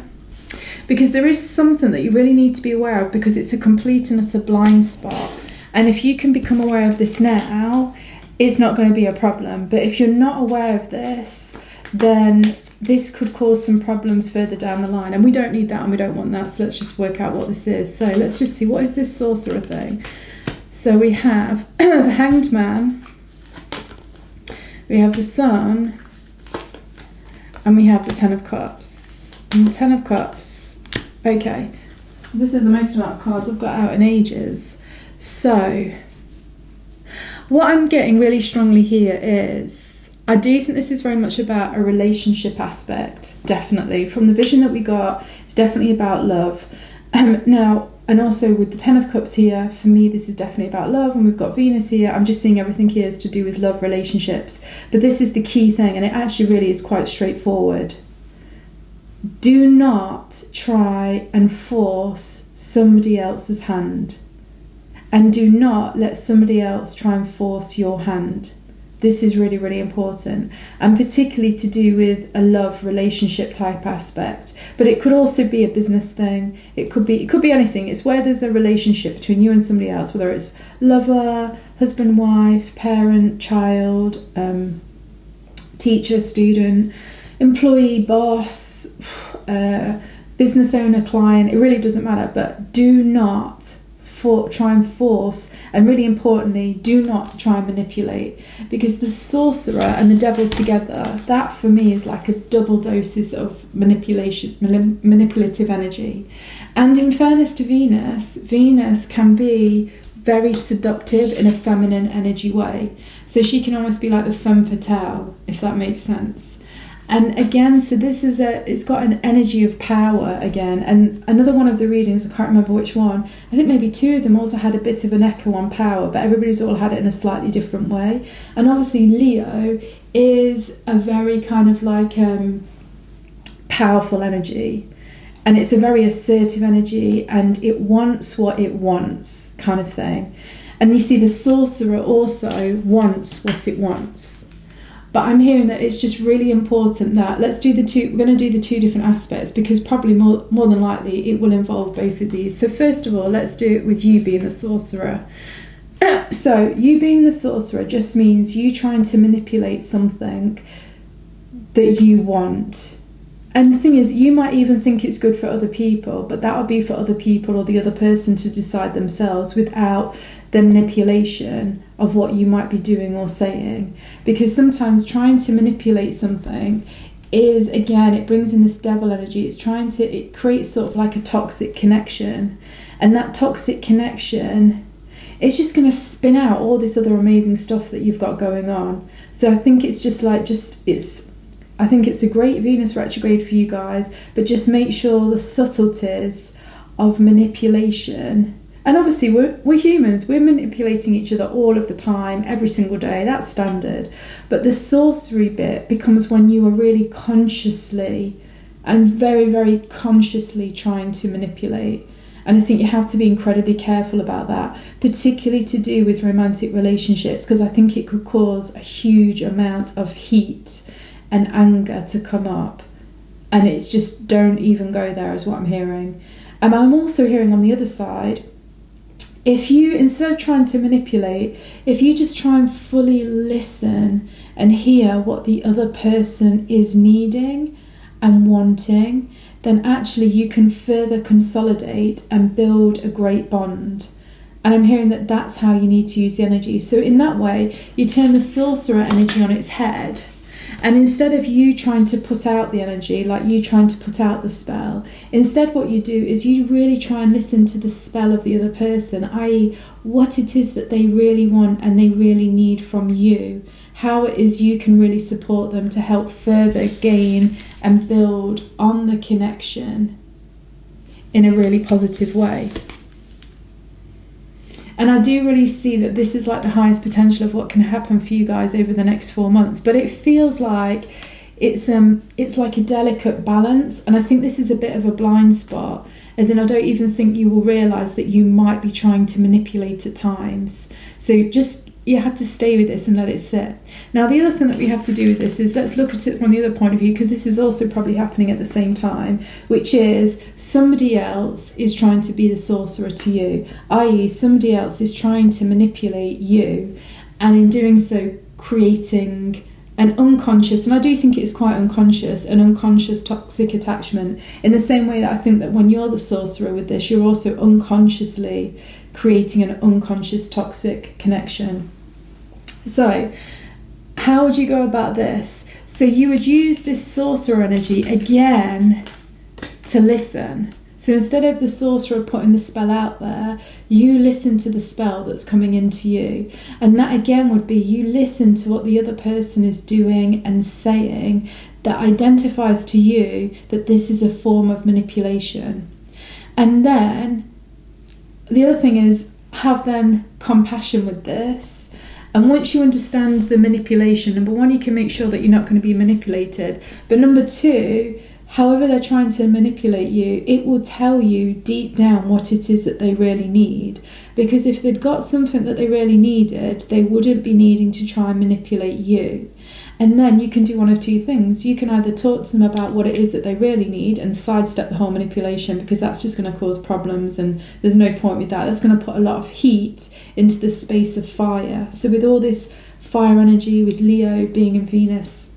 Speaker 1: Because there is something that you really need to be aware of, because it's a complete and utter blind spot. And if you can become aware of this now, it's not going to be a problem. But if you're not aware of this, then this could cause some problems further down the line. And we don't need that and we don't want that. So let's just work out what this is. So let's just see, what is this sorcerer thing? So we have the Hanged Man, we have the Sun, and we have the Ten of Cups. And the Ten of Cups, okay, this is the most amount of cards I've got out in ages. So, what I'm getting really strongly here is, I do think this is very much about a relationship aspect, definitely. From the vision that we got, it's definitely about love. Now, and also with the Ten of Cups here, for me, this is definitely about love. And we've got Venus here. I'm just seeing everything here is to do with love, relationships. But this is the key thing, and it actually really is quite straightforward. Do not try and force somebody else's hand. And do not let somebody else try and force your hand. This is really, really important, and particularly to do with a love relationship type aspect. But it could also be a business thing. It could be anything. It's where there's a relationship between you and somebody else, whether it's lover, husband, wife, parent, child, teacher, student, employee, boss, business owner, client. It really doesn't matter. But do not try and force, and really importantly, do not try and manipulate, because the sorcerer and the devil together, that for me is like a double doses of manipulative energy. And in fairness to Venus, Venus can be very seductive in a feminine energy way, so she can almost be like the femme fatale, if that makes sense. And again, so this is it's got an energy of power again. And another one of the readings, I can't remember which one, I think maybe two of them also had a bit of an echo on power, but everybody's all had it in a slightly different way. And obviously Leo is a very kind of like powerful energy. And it's a very assertive energy, and it wants what it wants kind of thing. And you see the sorcerer also wants what it wants. But I'm hearing that it's just really important that we're going to do the two different aspects, because probably more than likely it will involve both of these. So first of all, let's do it with you being the sorcerer. So you being the sorcerer just means you trying to manipulate something that you want. And the thing is, you might even think it's good for other people, but that would be for other people or the other person to decide themselves without the manipulation of what you might be doing or saying, because sometimes trying to manipulate something is, again, it brings in this devil energy. It creates sort of like a toxic connection, and that toxic connection is just going to spin out all this other amazing stuff that you've got going on. So I think it's I think it's a great Venus retrograde for you guys, but just make sure the subtleties of manipulation, and obviously we're humans, we're manipulating each other all of the time, every single day, that's standard, but the sorcery bit becomes when you are really consciously and very, very consciously trying to manipulate. And I think you have to be incredibly careful about that, particularly to do with romantic relationships, because I think it could cause a huge amount of heat and anger to come up, and it's just, don't even go there, is what I'm hearing. And I'm also hearing on the other side, if you, instead of trying to manipulate, if you just try and fully listen and hear what the other person is needing and wanting, then actually you can further consolidate and build a great bond. And I'm hearing that that's how you need to use the energy. So in that way, you turn the sorcerer energy on its head. And instead of you trying to put out the energy, like you trying to put out the spell, instead what you do is you really try and listen to the spell of the other person, i.e. what it is that they really want and they really need from you, how it is you can really support them to help further gain and build on the connection in a really positive way. And I do really see that this is like the highest potential of what can happen for you guys over the next 4 months. But it feels like it's like a delicate balance. And I think this is a bit of a blind spot, as in I don't even think you will realise that you might be trying to manipulate at times. So just, you have to stay with this and let it sit. Now, the other thing that we have to do with this is, let's look at it from the other point of view, because this is also probably happening at the same time, which is somebody else is trying to be the sorcerer to you, i.e. somebody else is trying to manipulate you, and in doing so creating an unconscious, and I do think it's quite unconscious, an unconscious toxic attachment, in the same way that I think that when you're the sorcerer with this, you're also unconsciously creating an unconscious toxic connection. So how would you go about this? So you would use this sorcerer energy again to listen. So instead of the sorcerer putting the spell out there, you listen to the spell that's coming into you. And that again would be, you listen to what the other person is doing and saying that identifies to you that this is a form of manipulation. And then the other thing is, have then compassion with this. And once you understand the manipulation, number one, you can make sure that you're not going to be manipulated. But number two, however they're trying to manipulate you, it will tell you deep down what it is that they really need. Because if they'd got something that they really needed, they wouldn't be needing to try and manipulate you. And then you can do one of two things. You can either talk to them about what it is that they really need and sidestep the whole manipulation, because that's just going to cause problems and there's no point with that. That's going to put a lot of heat into the space of fire. So with all this fire energy, with Leo being in Venus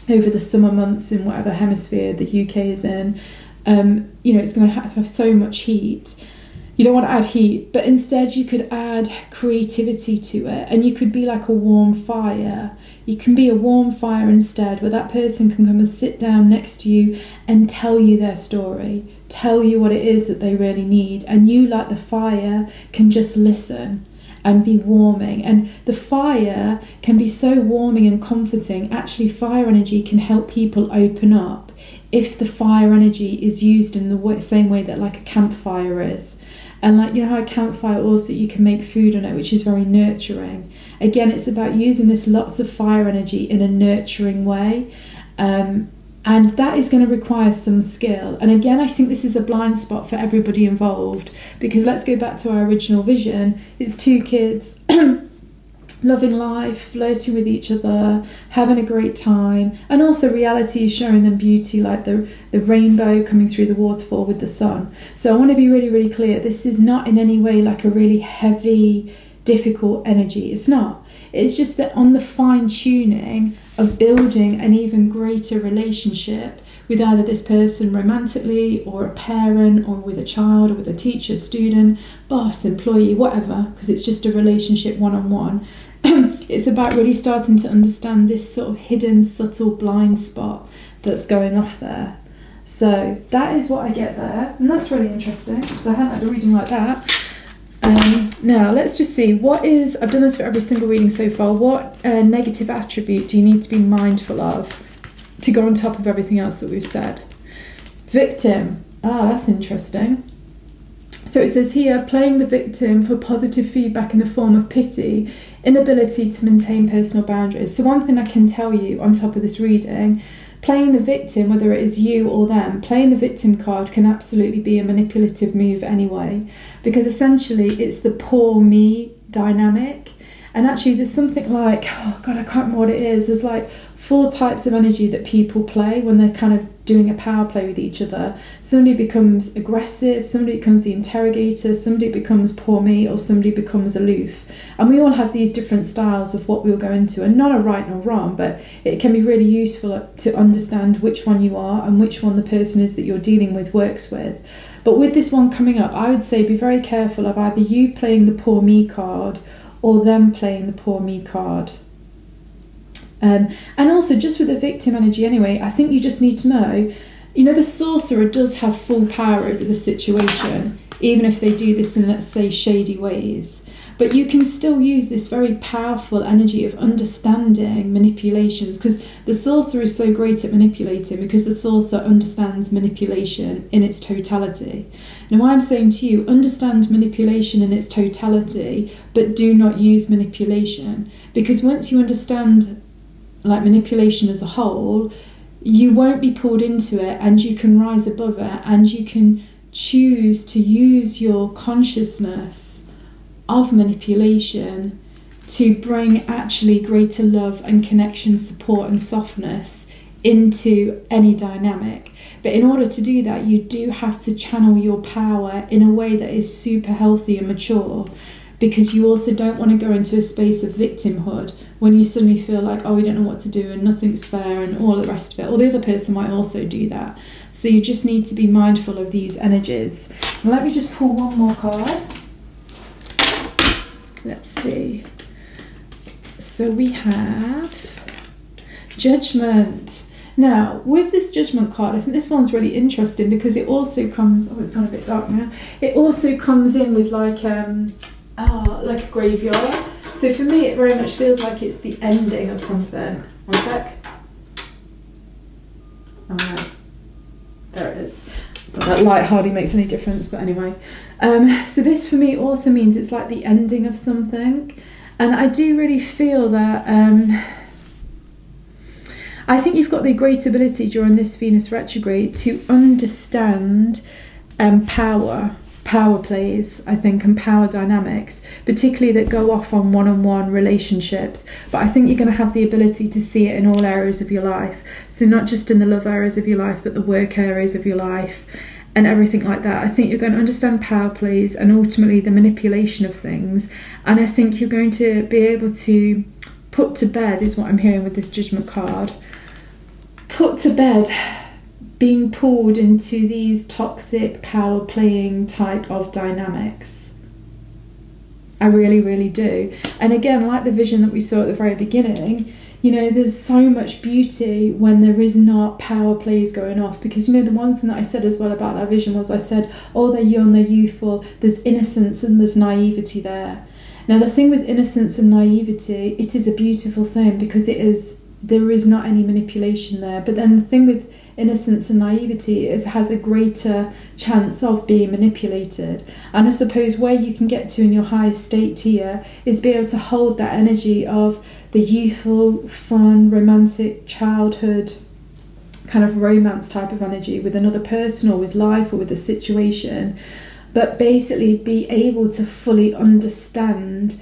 Speaker 1: over the summer months in whatever hemisphere the UK is in, it's going to have so much heat. You don't want to add heat, but instead you could add creativity to it, and you could be like a warm fire. You can be a warm fire instead, where that person can come and sit down next to you and tell you their story, tell you what it is that they really need, and you, like the fire, can just listen and be warming. And the fire can be so warming and comforting. Actually, fire energy can help people open up if the fire energy is used in the same way that like a campfire is. And like, you know how a campfire also, you can make food on it, which is very nurturing. Again, it's about using this lots of fire energy in a nurturing way. And that is going to require some skill. And again, I think this is a blind spot for everybody involved, because let's go back to our original vision. It's two kids loving life, flirting with each other, having a great time, and also reality is showing them beauty, like the rainbow coming through the waterfall with the sun. So I want to be really, really clear. This is not in any way like a really heavy, difficult energy. It's not. It's just that on the fine tuning of building an even greater relationship with either this person romantically, or a parent, or with a child, or with a teacher, student, boss, employee, whatever, because it's just a relationship one-on-one. It's about really starting to understand this sort of hidden, subtle blind spot that's going off there. So that is what I get there, and that's really interesting because I hadn't had a reading like that. Now let's just see, what is, I've done this for every single reading so far, what negative attribute do you need to be mindful of to go on top of everything else that we've said? Victim. That's interesting. So it says here, playing the victim for positive feedback in the form of pity, inability to maintain personal boundaries. So one thing I can tell you on top of this reading, playing the victim, whether it is you or them, playing the victim card can absolutely be a manipulative move anyway, because essentially it's the poor me dynamic. And actually there's something like, oh God, I can't remember what it is. There's like 4 types of energy that people play when they're kind of doing a power play with each other. Somebody becomes aggressive, somebody becomes the interrogator, somebody becomes poor me, or somebody becomes aloof. And we all have these different styles of what we'll go into, and none are right nor wrong, but it can be really useful to understand which one you are and which one the person is that you're dealing with works with. But with this one coming up, I would say be very careful of either you playing the poor me card or them playing the poor me card. And also just with the victim energy anyway, I think you just need to know, the sorcerer does have full power over the situation, even if they do this in, let's say, shady ways. But you can still use this very powerful energy of understanding manipulations, because the sorcerer is so great at manipulating, because the sorcerer understands manipulation in its totality. Now I'm saying to you, understand manipulation in its totality, but do not use manipulation, because once you understand like manipulation as a whole, you won't be pulled into it, and you can rise above it, and you can choose to use your consciousness of manipulation to bring actually greater love and connection, support and softness into any dynamic. But in order to do that, you do have to channel your power in a way that is super healthy and mature, because you also don't want to go into a space of victimhood when you suddenly feel like, oh, we don't know what to do and nothing's fair and all the rest of it. Or the other person might also do that. So you just need to be mindful of these energies. Let me just pull one more card. Let's see. So we have Judgment. Now, with this Judgment card, I think this one's really interesting because it also comes, it's gone a bit dark now. It also comes in with like a graveyard. So for me, it very much feels like it's the ending of something. One sec. Oh no. There it is. But that light hardly makes any difference, but anyway. So this for me also means it's like the ending of something. And I do really feel that I think you've got the great ability during this Venus retrograde to understand power plays, I think, and power dynamics, particularly that go off on one-on-one relationships. But I think you're going to have the ability to see it in all areas of your life. So not just in the love areas of your life, but the work areas of your life and everything like that. I think you're going to understand power plays and ultimately the manipulation of things. And I think you're going to be able to put to bed, is what I'm hearing with this Judgment card, put to bed being pulled into these toxic power playing type of dynamics. I really, really do. And again, like the vision that we saw at the very beginning, there's so much beauty when there is not power plays going off. Because the one thing that I said as well about that vision was, I said, oh, they're young, they're youthful, there's innocence and there's naivety there. Now the thing with innocence and naivety, it is a beautiful thing because there is not any manipulation there. But then the thing with innocence and naivety has a greater chance of being manipulated. And I suppose where you can get to in your highest state here is be able to hold that energy of the youthful, fun, romantic childhood kind of romance type of energy with another person or with life or with a situation, but basically be able to fully understand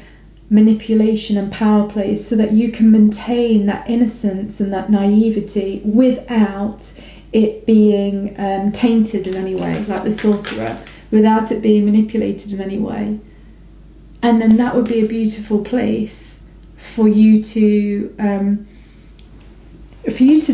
Speaker 1: manipulation and power plays so that you can maintain that innocence and that naivety without it being tainted in any way, like the sorcerer, without it being manipulated in any way. And then that would be a beautiful place for you to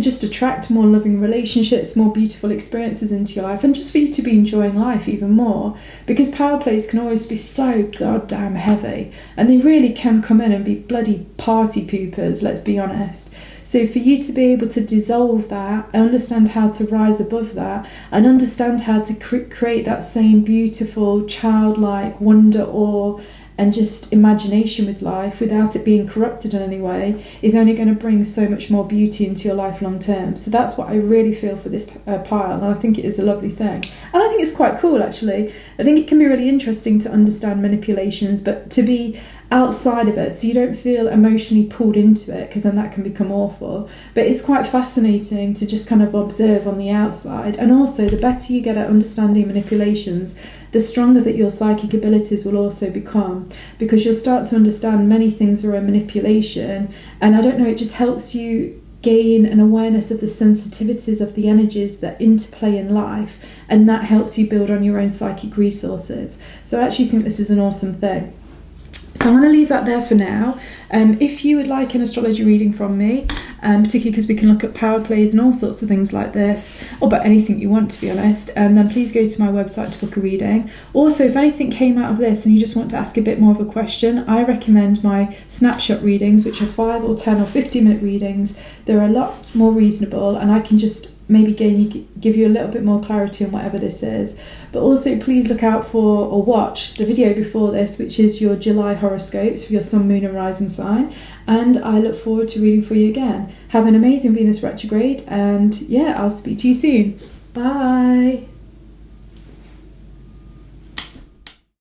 Speaker 1: just attract more loving relationships, more beautiful experiences into your life, and just for you to be enjoying life even more, because power plays can always be so goddamn heavy, and they really can come in and be bloody party poopers, let's be honest. So for you to be able to dissolve that, understand how to rise above that, and understand how to create that same beautiful childlike wonder, awe, and just imagination with life without it being corrupted in any way, is only going to bring so much more beauty into your life long term. So that's what I really feel for this pile, and I think it is a lovely thing. And I think it's quite cool, actually. I think it can be really interesting to understand manipulations, but to be outside of it, so you don't feel emotionally pulled into it, because then that can become awful. But it's quite fascinating to just kind of observe on the outside. And also, the better you get at understanding manipulations, the stronger that your psychic abilities will also become, because you'll start to understand many things are a manipulation. And I don't know, it just helps you gain an awareness of the sensitivities of the energies that interplay in life, and that helps you build on your own psychic resources. So I actually think this is an awesome thing. So I'm going to leave that there for now. If you would like an astrology reading from me, particularly because we can look at power plays and all sorts of things like this, or about anything you want, to be honest, then please go to my website to book a reading. Also, if anything came out of this and you just want to ask a bit more of a question, I recommend my snapshot readings, which are 5 or 10 or 15-minute readings. They're a lot more reasonable, and I can just maybe give you a little bit more clarity on whatever this is. But also, please look out for, or watch the video before this, which is your July horoscopes for your sun, moon and rising sign. And I look forward to reading for you again. Have an amazing Venus retrograde, and yeah, I'll speak to you soon. Bye.